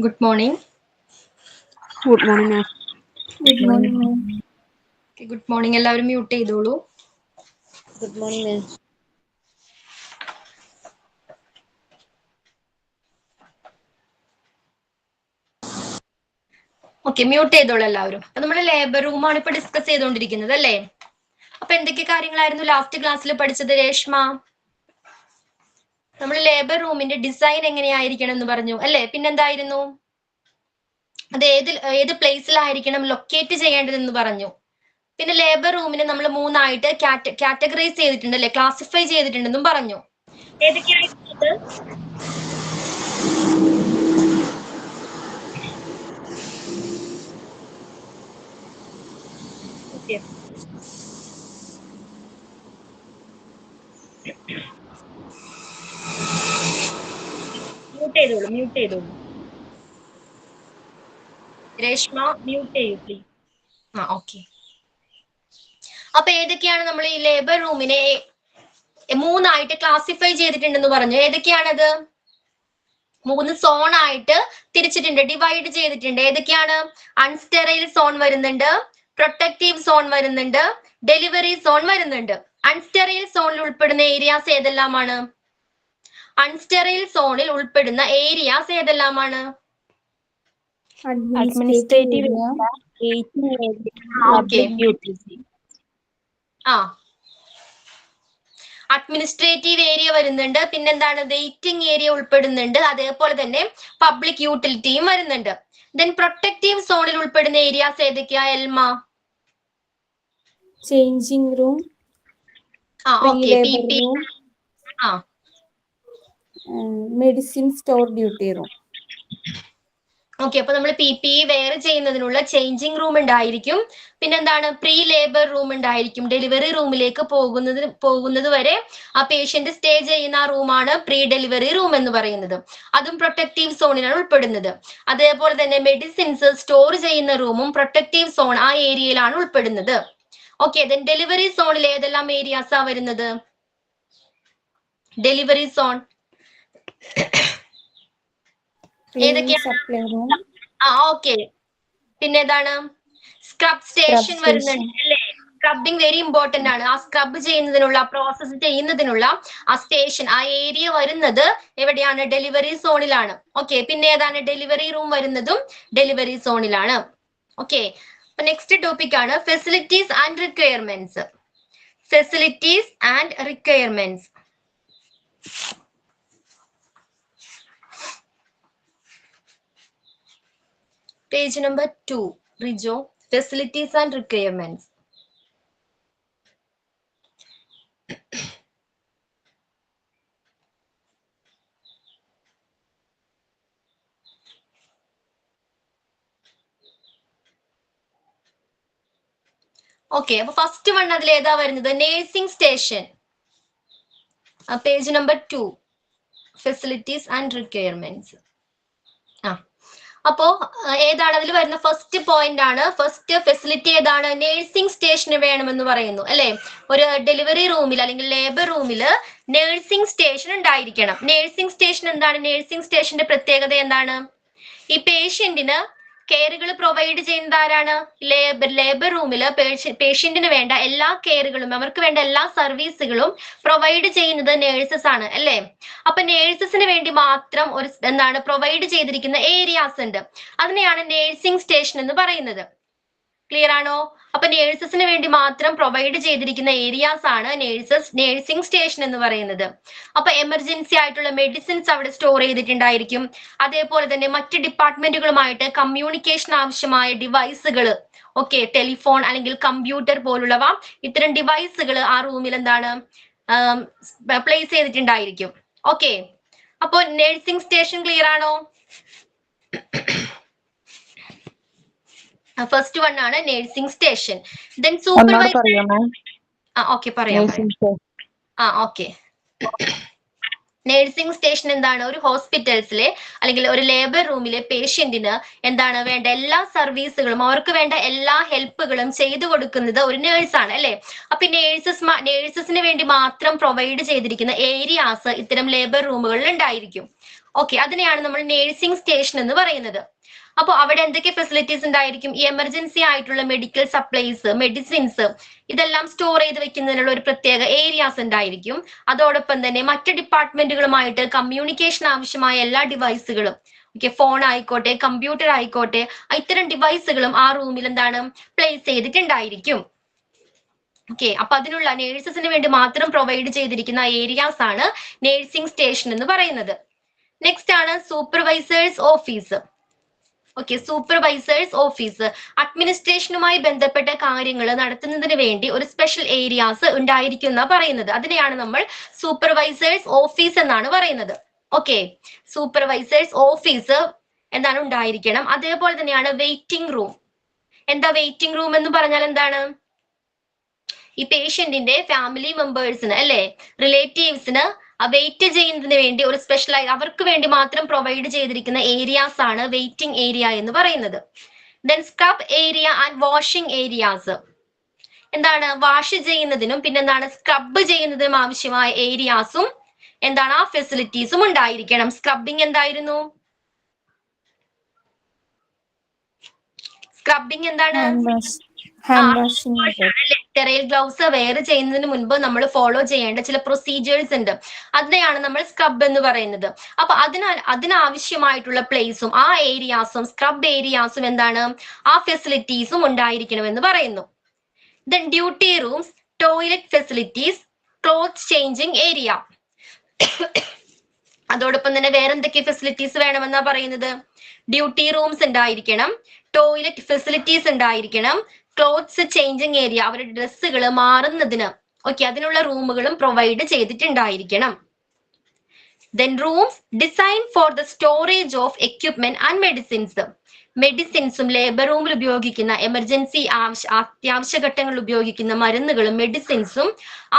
Good morning. Good morning, ma'am. Good morning, ma'am. Okay, good morning. എല്ലാവരും mute ചെയ്തോളൂ. Good morning, ma'am. Okay, mute ചെയ്തോളൂ എല്ലാവരും. അപ്പൊ നമ്മൾ ലേബർ റൂമാണ് ഇപ്പൊ ഡിസ്കസ് ചെയ്തുകൊണ്ടിരിക്കുന്നത് അല്ലേ? അപ്പൊ എന്തൊക്കെ കാര്യങ്ങളായിരുന്നു ലാസ്റ്റ് ക്ലാസ്സിൽ പഠിച്ചത് രേഷ്മ? നമ്മൾ ലേബർ റൂമിന്റെ ഡിസൈൻ എങ്ങനെയായിരിക്കണം എന്ന് പറഞ്ഞു അല്ലേ? പിന്നെന്തായിരുന്നു? അത് ഏത് പ്ലേസിലായിരിക്കണം ലൊക്കേറ്റ് ചെയ്യേണ്ടതെന്ന് പറഞ്ഞു. പിന്നെ ലേബർ റൂമിനെ നമ്മൾ മൂന്നായിട്ട് കാറ്റഗറൈസ് ചെയ്തിട്ടുണ്ട് അല്ലെ, ക്ലാസിഫൈ ചെയ്തിട്ടുണ്ടെന്നും പറഞ്ഞു. ഏതൊക്കെയായിരുന്നു അത്? ഓക്കെ, മ്യൂട്ട് ചെയ്തോളൂ. രേഷ്മ മ്യൂട്ട് ചെയ്യൂ പ്ലീസ്. ഓക്കെ. അപ്പൊ ഏതൊക്കെയാണ് നമ്മൾ ഈ ലേബർ റൂമിനെ മൂന്നായിട്ട് ക്ലാസിഫൈ ചെയ്തിട്ടുണ്ടെന്ന് പറഞ്ഞു. ഏതൊക്കെയാണത്? 3 സോൺ ആയിട്ട് തിരിച്ചിട്ടുണ്ട്, ഡിവൈഡ് ചെയ്തിട്ടുണ്ട്. ഏതൊക്കെയാണ്? അൺസ്റ്റെറൈൽ സോൺ വരുന്നുണ്ട്, പ്രൊട്ടക്റ്റീവ് സോൺ വരുന്നുണ്ട്, ഡെലിവറി സോൺ വരുന്നുണ്ട്. അൺസ്റ്റെറൈൽ സോണിൽ ഉൾപ്പെടുന്ന ഏരിയാസ് ഏതെല്ലാമാണ്? അൺസ്റ്റെറൈൽ സോണിൽ ഉൾപ്പെടുന്ന ഏരിയാസ് ഏതെല്ലാമാണ്? Administrative area. Okay, Public utility. Administrative area വരുന്നുണ്ട്, പിന്നെന്താണ് വെയിറ്റിംഗ് ഏരിയ ഉൾപ്പെടുന്നുണ്ട്, അതേപോലെ തന്നെ പബ്ലിക് യൂട്ടിലിറ്റിയും വരുന്നുണ്ട്. ദെൻ പ്രൊട്ടക്റ്റീവ് സോണിൽ ഉൾപ്പെടുന്ന ഏരിയാസ് ഏതൊക്കെയാ എൽമ? Changing room. Pre-labor room. Medicine store duty room. Okay, അപ്പൊ നമ്മൾ PPE വെയർ ചെയ്യുന്നതിനുള്ള ചേഞ്ചിങ് റൂം ഉണ്ടായിരിക്കും. പിന്നെന്താണ്? പ്രീ ലേബർ റൂം ഉണ്ടായിരിക്കും. ഡെലിവറി റൂമിലേക്ക് പോകുന്നത് വരെ ആ പേഷ്യന്റ് സ്റ്റേ ചെയ്യുന്ന ആ റൂമാണ് പ്രീ ഡെലിവറി റൂം എന്ന് പറയുന്നത്. അതും പ്രൊട്ടക്റ്റീവ് സോണിലാണ് ഉൾപ്പെടുന്നത്. അതേപോലെ തന്നെ മെഡിസിൻസ് സ്റ്റോർ ചെയ്യുന്ന റൂമും പ്രൊട്ടക്റ്റീവ് സോൺ ആ ഏരിയയിലാണ് ഉൾപ്പെടുന്നത്. ഓക്കെ, ദെൻ ഡെലിവറി സോണിൽ ഏതെല്ലാം ഏരിയാസാ വരുന്നത്? ഡെലിവറി സോൺ ഏതൊക്കെയാണ്? ഓക്കെ, പിന്നെ ഏതാണ്? സ്ക്രബ് സ്റ്റേഷൻ വരുന്നുണ്ട് അല്ലേ? സ്ക്രബിങ് വെരി ഇമ്പോർട്ടന്റ് ആണ്. ആ സ്ക്രബ് ചെയ്യുന്നതിനുള്ള, പ്രോസസ് ചെയ്യുന്നതിനുള്ള ആ സ്റ്റേഷൻ, ആ ഏരിയ വരുന്നത് എവിടെയാണ്? ഡെലിവറി സോണിലാണ്. ഓക്കെ, പിന്നെ ഏതാണ്? ഡെലിവറി റൂം വരുന്നതും ഡെലിവറി സോണിലാണ്. ഓക്കെ, അപ്പൊ നെക്സ്റ്റ് ടോപ്പിക് ആണ് facilities and requirements. Facilities and requirements. Page number 2, Rijo, facilities and requirements. Okay, അപ്പൊ ഫസ്റ്റ് വൺ അതിൽ ഏതാ വരുന്നത്? Nursing station. Page number 2, facilities and requirements. അപ്പോ ഏതാണ് അതിൽ വരുന്ന ഫസ്റ്റ് പോയിന്റ് ആണ്? ഫസ്റ്റ് ഫെസിലിറ്റി ഏതാണ്? നേഴ്സിംഗ് സ്റ്റേഷന് വേണമെന്ന് പറയുന്നു അല്ലെ? ഒരു ഡെലിവറി റൂമിൽ അല്ലെങ്കിൽ ലേബർ റൂമിൽ നേഴ്സിംഗ് സ്റ്റേഷൻ ഉണ്ടായിരിക്കണം. നേഴ്സിംഗ് സ്റ്റേഷൻ എന്താണ്? നേഴ്സിംഗ് സ്റ്റേഷന്റെ പ്രത്യേകത എന്താണ്? ഈ പേഷ്യന്റിന് കെയറുകൾ പ്രൊവൈഡ് ചെയ്യുന്നത് ആരാണ്? ലേബർ റൂമില് പേഷ്യന്റിന് വേണ്ട എല്ലാ കെയറുകളും, അവർക്ക് വേണ്ട എല്ലാ സർവീസുകളും പ്രൊവൈഡ് ചെയ്യുന്നത് നേഴ്സസ് ആണ് അല്ലെ? അപ്പൊ നേഴ്സസിന് വേണ്ടി മാത്രം ഒരു എന്താണ് പ്രൊവൈഡ് ചെയ്തിരിക്കുന്ന ഏരിയാസ് ഉണ്ട്. അതിനെയാണ് നേഴ്സിംഗ് സ്റ്റേഷൻ എന്ന് പറയുന്നത്. ക്ലിയർ ആണോ? അപ്പൊ നേഴ്സസിന് വേണ്ടി മാത്രം പ്രൊവൈഡ് ചെയ്തിരിക്കുന്ന ഏരിയാസ് ആണ് നേഴ്സിംഗ് സ്റ്റേഷൻ എന്ന് പറയുന്നത്. അപ്പൊ എമർജൻസി ആയിട്ടുള്ള മെഡിസിൻസ് അവിടെ സ്റ്റോർ ചെയ്തിട്ടുണ്ടായിരിക്കും. അതേപോലെ തന്നെ മറ്റ് ഡിപ്പാർട്ട്മെന്റുകളുമായിട്ട് കമ്മ്യൂണിക്കേഷൻ ആവശ്യമായ ഡിവൈസുകൾ, ഓക്കെ, ടെലിഫോൺ അല്ലെങ്കിൽ കമ്പ്യൂട്ടർ പോലുള്ളവ, ഇത്തരം ഡിവൈസുകൾ ആ റൂമിൽ എന്താണ് പ്ലേസ് ചെയ്തിട്ടുണ്ടായിരിക്കും. ഓക്കെ, അപ്പോ നേഴ്സിംഗ് സ്റ്റേഷൻ ക്ലിയർ ആണോ? ഫസ്റ്റ് വൺ ആണ് nursing station. Then supervisor. Okay, പറയാം. ഓക്കെ, നേഴ്സിംഗ് സ്റ്റേഷൻ എന്താണ്? ഒരു ഹോസ്പിറ്റൽസിലെ അല്ലെങ്കിൽ ഒരു ലേബർ റൂമിലെ പേഷ്യന്റിന് എന്താണ് വേണ്ട എല്ലാ സർവീസുകളും, അവർക്ക് വേണ്ട എല്ലാ ഹെൽപ്പുകളും ചെയ്തു കൊടുക്കുന്നത് ഒരു നേഴ്സാണ് അല്ലെ? അപ്പൊ നേഴ്സസിന് വേണ്ടി മാത്രം പ്രൊവൈഡ് ചെയ്തിരിക്കുന്ന ഏരിയാസ് ഇത്തരം ലേബർ റൂമുകളിൽ ഉണ്ടായിരിക്കും. ഓക്കെ, അതിനെയാണ് നമ്മൾ നേഴ്സിംഗ് സ്റ്റേഷൻ എന്ന് പറയുന്നത്. അപ്പോൾ അവിടെ എന്തൊക്കെ ഫെസിലിറ്റീസ് ഉണ്ടായിരിക്കും? ഈ എമർജൻസി ആയിട്ടുള്ള മെഡിക്കൽ സപ്ലൈസ്, മെഡിസിൻസ് ഇതെല്ലാം സ്റ്റോർ ചെയ്ത് വെക്കുന്നതിനുള്ള ഒരു പ്രത്യേക ഏരിയാസ് ഉണ്ടായിരിക്കും. അതോടൊപ്പം തന്നെ മറ്റ് ഡിപ്പാർട്ട്മെന്റുകളുമായിട്ട് കമ്മ്യൂണിക്കേഷൻ ആവശ്യമായ എല്ലാ ഡിവൈസുകളും, ഓക്കെ, ഫോൺ ആയിക്കോട്ടെ, കമ്പ്യൂട്ടർ ആയിക്കോട്ടെ, ഇത്തരം ഡിവൈസുകളും ആ റൂമിൽ എന്താണ് പ്ലേസ് ചെയ്തിട്ടുണ്ടായിരിക്കും. ഓക്കെ, അപ്പൊ അതിനുള്ള നേഴ്സസിന് വേണ്ടി മാത്രം പ്രൊവൈഡ് ചെയ്തിരിക്കുന്ന ഏരിയാസ് ആണ് നേഴ്സിംഗ് സ്റ്റേഷൻ എന്ന് പറയുന്നത്. നെക്സ്റ്റ് ആണ് supervisors office. Okay, supervisors office അഡ്മിനിസ്ട്രേഷനുമായി ബന്ധപ്പെട്ട കാര്യങ്ങൾ നടത്തുന്നതിന് വേണ്ടി ഒരു സ്പെഷ്യൽ ഏരിയാസ് ഉണ്ടായിരിക്കും എന്നാ പറയുന്നത്. അതിനെയാണ് നമ്മൾ സൂപ്പർവൈസേഴ്സ് ഓഫീസ് എന്നാണ് പറയുന്നത്. ഓക്കെ, സൂപ്പർവൈസേഴ്സ് ഓഫീസ് എന്താണ് ഉണ്ടായിരിക്കണം. അതേപോലെ തന്നെയാണ് വെയിറ്റിംഗ് റൂം. എന്താ വെയിറ്റിംഗ് റൂം എന്ന് പറഞ്ഞാൽ എന്താണ്? ഈ പേഷ്യന്റിന്റെ ഫാമിലി മെമ്പേഴ്സിന്, അല്ലെ, റിലേറ്റീവ്സിന് വെയിറ്റ് ചെയ്യുന്നതിന് വേണ്ടി ഒരു സ്പെഷ്യലായി അവർക്ക് വേണ്ടി മാത്രം പ്രൊവൈഡ് ചെയ്തിരിക്കുന്ന ഏരിയാസ് ആണ് വെയിറ്റിംഗ് ഏരിയ എന്ന് പറയുന്നത്. Then scrub area and washing areas. എന്താണ്? വാഷ് ചെയ്യുന്നതിനും പിന്നെന്താണ് സ്ക്രബ് ചെയ്യുന്നതിനും ആവശ്യമായ ഏരിയാസും എന്താണ് ആ ഫെസിലിറ്റീസും ഉണ്ടായിരിക്കണം. സ്ക്രബിങ് എന്തായിരുന്നു? സ്ക്രബിങ് എന്താണ്? സ്റ്റെറൈൽ ഗ്ലൗസ് വെയർ ചെയ്യുന്നതിന് മുൻപ് നമ്മൾ ഫോളോ ചെയ്യേണ്ട ചില പ്രൊസീജിയേഴ്സ് ഉണ്ട്. അതിനെയാണ് നമ്മൾ സ്ക്രബ് എന്ന് പറയുന്നത്. അപ്പൊ അതിനാവശ്യമായിട്ടുള്ള പ്ലേസും ആ ഏരിയാസും സ്ക്രബ് ഏരിയാസും എന്താണ് ആ ഫെസിലിറ്റീസും ഉണ്ടായിരിക്കണം എന്ന് പറയുന്നു. Then duty rooms, toilet facilities, cloth changing area. അതോടൊപ്പം തന്നെ വേറെ എന്തൊക്കെ ഫെസിലിറ്റീസ് വേണമെന്നാ പറയുന്നത്? ഡ്യൂട്ടി റൂംസ് ഉണ്ടായിരിക്കണം, ടോയ്ലറ്റ് ഫെസിലിറ്റീസ് ഉണ്ടായിരിക്കണം, ക്ലോത്ത്സ് ചേഞ്ചിങ് ഏരിയ അവരുടെ ഡ്രസ്സുകൾ മാറുന്നതിന് ഓക്കെ അതിനുള്ള റൂമുകളും പ്രൊവൈഡ് ചെയ്തിട്ടുണ്ടായിരിക്കണം. Then rooms design for the storage of equipment and medicines. മെഡിസിൻസും ലേബർ റൂമിൽ ഉപയോഗിക്കുന്ന എമർജൻസി അത്യാവശ്യ ഘട്ടങ്ങളിൽ ഉപയോഗിക്കുന്ന മരുന്നുകളും മെഡിസിൻസും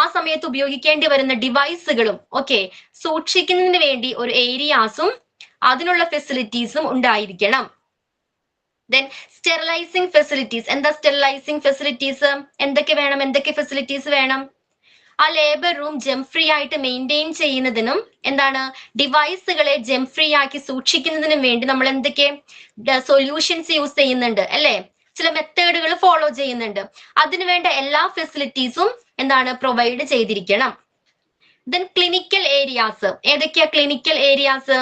ആ സമയത്ത് ഉപയോഗിക്കേണ്ടി വരുന്ന ഡിവൈസുകളും ഒക്കെ സൂക്ഷിക്കുന്നതിന് വേണ്ടി ഒരു ഏരിയാസും അതിനുള്ള ഫെസിലിറ്റീസും ഉണ്ടായിരിക്കണം. Then sterilising facilities. എന്താ സ്റ്റെറിലൈസിംഗ് ഫെസിലിറ്റീസ്? എന്തൊക്കെ വേണം? എന്തൊക്കെ ഫെസിലിറ്റീസ് വേണം? ആ ലേബർ റൂം ജെം ഫ്രീ ആയിട്ട് മെയിൻറ്റെയിൻ ചെയ്യുന്നതിനും എന്താണ് ഡിവൈസുകളെ ജെം ഫ്രീ ആക്കി സൂക്ഷിക്കുന്നതിനും വേണ്ടി നമ്മൾ എന്തൊക്കെ സൊല്യൂഷൻസ് യൂസ് ചെയ്യുന്നുണ്ട്, അല്ലെ? ചില മെത്തേഡുകൾ ഫോളോ ചെയ്യുന്നുണ്ട്. അതിനുവേണ്ട എല്ലാ ഫെസിലിറ്റീസും എന്താണ് പ്രൊവൈഡ് ചെയ്തിരിക്കണം. Then clinical areas. ഏതൊക്കെയാ ക്ലിനിക്കൽ ഏരിയാസ്?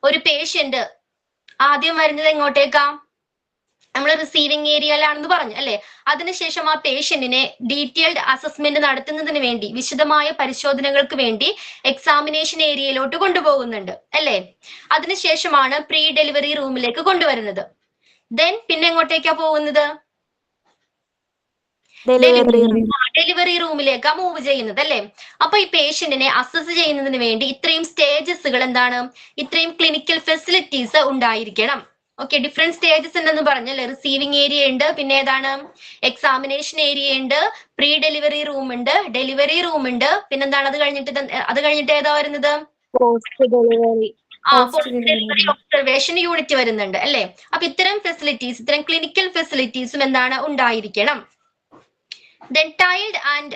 ഒരു പേഷ്യന്റ് ആദ്യം വരുന്നത് എങ്ങോട്ടേക്കാ? നമ്മൾ റിസീവിംഗ് ഏരിയയിലാണെന്ന് പറഞ്ഞു, അല്ലെ? അതിനുശേഷം ആ പേഷ്യന്റിനെ ഡീറ്റെയിൽഡ് അസസ്മെന്റ് നടത്തുന്നതിന് വേണ്ടി വിശദമായ പരിശോധനകൾക്ക് വേണ്ടി എക്സാമിനേഷൻ ഏരിയയിലോട്ട് കൊണ്ടുപോകുന്നുണ്ട്, അല്ലെ? അതിനുശേഷമാണ് പ്രീ ഡെലിവറി റൂമിലേക്ക് കൊണ്ടുവരുന്നത്. ദെൻ പിന്നെ എങ്ങോട്ടേക്കാ പോകുന്നത്? ഡെലിവറി റൂമിലേക്കാ മൂവ് ചെയ്യുന്നത്, അല്ലെ? അപ്പൊ ഈ പേഷ്യന്റിനെ അസസ് ചെയ്യുന്നതിന് വേണ്ടി ഇത്രയും സ്റ്റേജസുകൾ എന്താണ് ഇത്രയും ക്ലിനിക്കൽ ഫെസിലിറ്റീസ് ഉണ്ടായിരിക്കണം. ഓക്കെ, ഡിഫറെന്റ് സ്റ്റേജസ് ഉണ്ടെന്ന് പറഞ്ഞല്ലേ? റിസീവിംഗ് ഏരിയ ഉണ്ട്, പിന്നെ ഏതാണ് എക്സാമിനേഷൻ ഏരിയ ഉണ്ട്, പ്രീ ഡെലിവറി റൂം ഉണ്ട്, ഡെലിവറി റൂം ഉണ്ട്, പിന്നെന്താണ് അത് കഴിഞ്ഞിട്ട് ഏതാ വരുന്നത്? പോസ്റ്റ് ഡെലിവറി ഒബ്സർവേഷൻ യൂണിറ്റ് വരുന്നുണ്ട്, അല്ലെ? അപ്പൊ ഇത്തരം ഫെസിലിറ്റീസ്, ഇത്തരം ക്ലിനിക്കൽ ഫെസിലിറ്റീസും എന്താണ് ഉണ്ടായിരിക്കണം. Then tiled and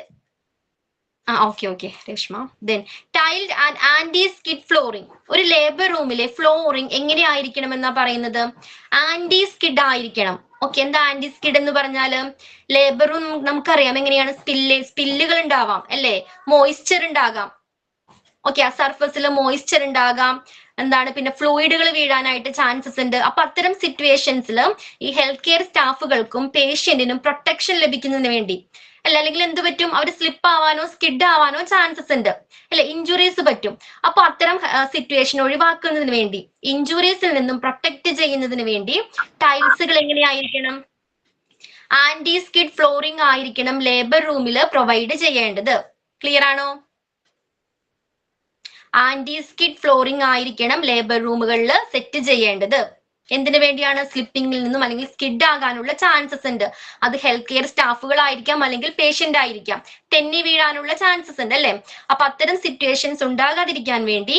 Reshma. Then tiled and anti-skid flooring. ഒരു ലേബർ റൂമിലെ ഫ്ലോറിംഗ് എങ്ങനെയായിരിക്കണം എന്നാ പറയുന്നത്? ആന്റി സ്കിഡ് ആയിരിക്കണം. ഓക്കെ, എന്താ ആന്റി സ്കിഡ് എന്ന് പറഞ്ഞാല്? ലേബർ റൂം നമുക്കറിയാം എങ്ങനെയാണ്, സ്പില്ലുകൾ ഉണ്ടാവാം, അല്ലെ? മോയിസ്ചർ ഉണ്ടാകാം. ഓക്കെ, ആ സർഫസിൽ മോയിസ്ചർ ഉണ്ടാകാം, എന്താണ് പിന്നെ ഫ്ലൂയിഡുകൾ വീഴാനായിട്ട് ചാൻസസ് ഉണ്ട്. അപ്പൊ അത്തരം സിറ്റുവേഷൻസിൽ ഈ ഹെൽത്ത് കെയർ സ്റ്റാഫുകൾക്കും പേഷ്യന്റിനും പ്രൊട്ടക്ഷൻ ലഭിക്കുന്നതിന് വേണ്ടി അല്ലെങ്കിൽ എന്ത് പറ്റും? അവർ സ്ലിപ്പ് ആവാനോ സ്കിഡ് ആവാനോ ചാൻസസ് ഉണ്ട്, അല്ലെ? ഇഞ്ചുറീസ് പറ്റും. അപ്പൊ അത്തരം സിറ്റുവേഷൻ ഒഴിവാക്കുന്നതിന് വേണ്ടി, ഇഞ്ചുറീസിൽ നിന്നും പ്രൊട്ടക്ട് ചെയ്യുന്നതിന് വേണ്ടി ടൈൽസുകൾ എങ്ങനെയായിരിക്കണം? ആന്റി സ്കിഡ് ഫ്ലോറിംഗ് ആയിരിക്കണം ലേബർ റൂമിൽ പ്രൊവൈഡ് ചെയ്യേണ്ടത്. ക്ലിയർ ആണോ? ആന്റി സ്കിഡ് ഫ്ലോറിംഗ് ആയിരിക്കണം ലേബർ റൂമുകളിൽ സെറ്റ് ചെയ്യേണ്ടത്. എന്തിനു വേണ്ടിയാണ്? സ്ലിപ്പിംഗിൽ നിന്നും അല്ലെങ്കിൽ സ്കിഡ് ആകാനുള്ള ചാൻസസ് ഉണ്ട്. അത് ഹെൽത്ത് കെയർ സ്റ്റാഫുകളായിരിക്കാം അല്ലെങ്കിൽ പേഷ്യന്റ് ആയിരിക്കാം. തെന്നി വീഴാനുള്ള ചാൻസസ് ഉണ്ട്, അല്ലെ? അപ്പൊ അത്തരം സിറ്റുവേഷൻസ് ഉണ്ടാകാതിരിക്കാൻ വേണ്ടി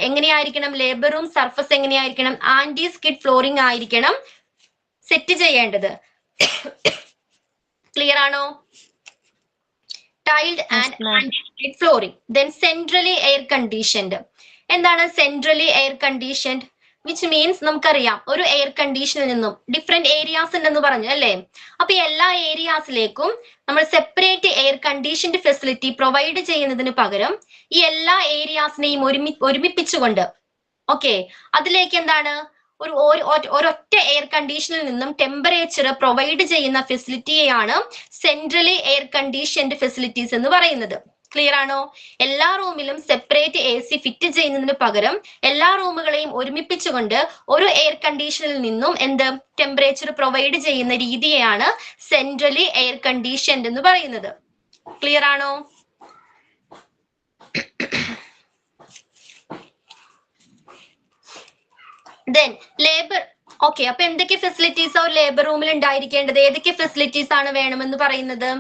എങ്ങനെയായിരിക്കണം ലേബർ റൂം സർഫസ് എങ്ങനെയായിരിക്കണം? ആന്റി സ്കിഡ് ഫ്ലോറിംഗ് ആയിരിക്കണം സെറ്റ് ചെയ്യേണ്ടത്. ക്ലിയർ ആണോ? Tiled and anti-skid flooring. Then centrally air conditioned. എന്താണ് centrally air conditioned, which means നമുക്കറിയാം ഒരു എയർ കണ്ടീഷനിൽ നിന്നും ഡിഫറെന്റ് ഏരിയാസ് ഉണ്ടെന്ന് പറഞ്ഞു അല്ലേ. അപ്പൊ എല്ലാ ഏരിയാസിലേക്കും നമ്മൾ separate air conditioned facility provide ചെയ്യുന്നതിന് പകരം ഈ എല്ലാ ഏരിയാസിനെയും ഒരുമിപ്പിച്ചുകൊണ്ട് ഓക്കെ അതിലേക്ക് എന്താണ് ഒരൊറ്റ എയർ കണ്ടീഷനിൽ നിന്നും ടെമ്പറേച്ചർ പ്രൊവൈഡ് ചെയ്യുന്ന ഫെസിലിറ്റിയെയാണ് സെൻട്രലി എയർ കണ്ടീഷൻഡ് ഫെസിലിറ്റീസ് എന്ന് പറയുന്നത്. ക്ലിയർ ആണോ? എല്ലാ റൂമിലും സെപ്പറേറ്റ് AC ഫിറ്റ് ചെയ്യുന്നതിന് പകരം എല്ലാ റൂമുകളെയും ഒരുമിപ്പിച്ചുകൊണ്ട് ഒരു എയർ കണ്ടീഷനിൽ നിന്നും എന്ത് ടെമ്പറേച്ചർ പ്രൊവൈഡ് ചെയ്യുന്ന രീതിയെയാണ് സെൻട്രലി എയർ കണ്ടീഷൻഡ് എന്ന് പറയുന്നത്. ക്ലിയർ ആണോ? ദെൻ ലേബർ ഓക്കെ, അപ്പൊ എന്തൊക്കെ ഫെസിലിറ്റീസ് ഒരു ലേബർ റൂമിൽ ഉണ്ടായിരിക്കേണ്ടത്? ഏതൊക്കെ ഫെസിലിറ്റീസ് ആണ് വേണമെന്ന് പറയുന്നത്?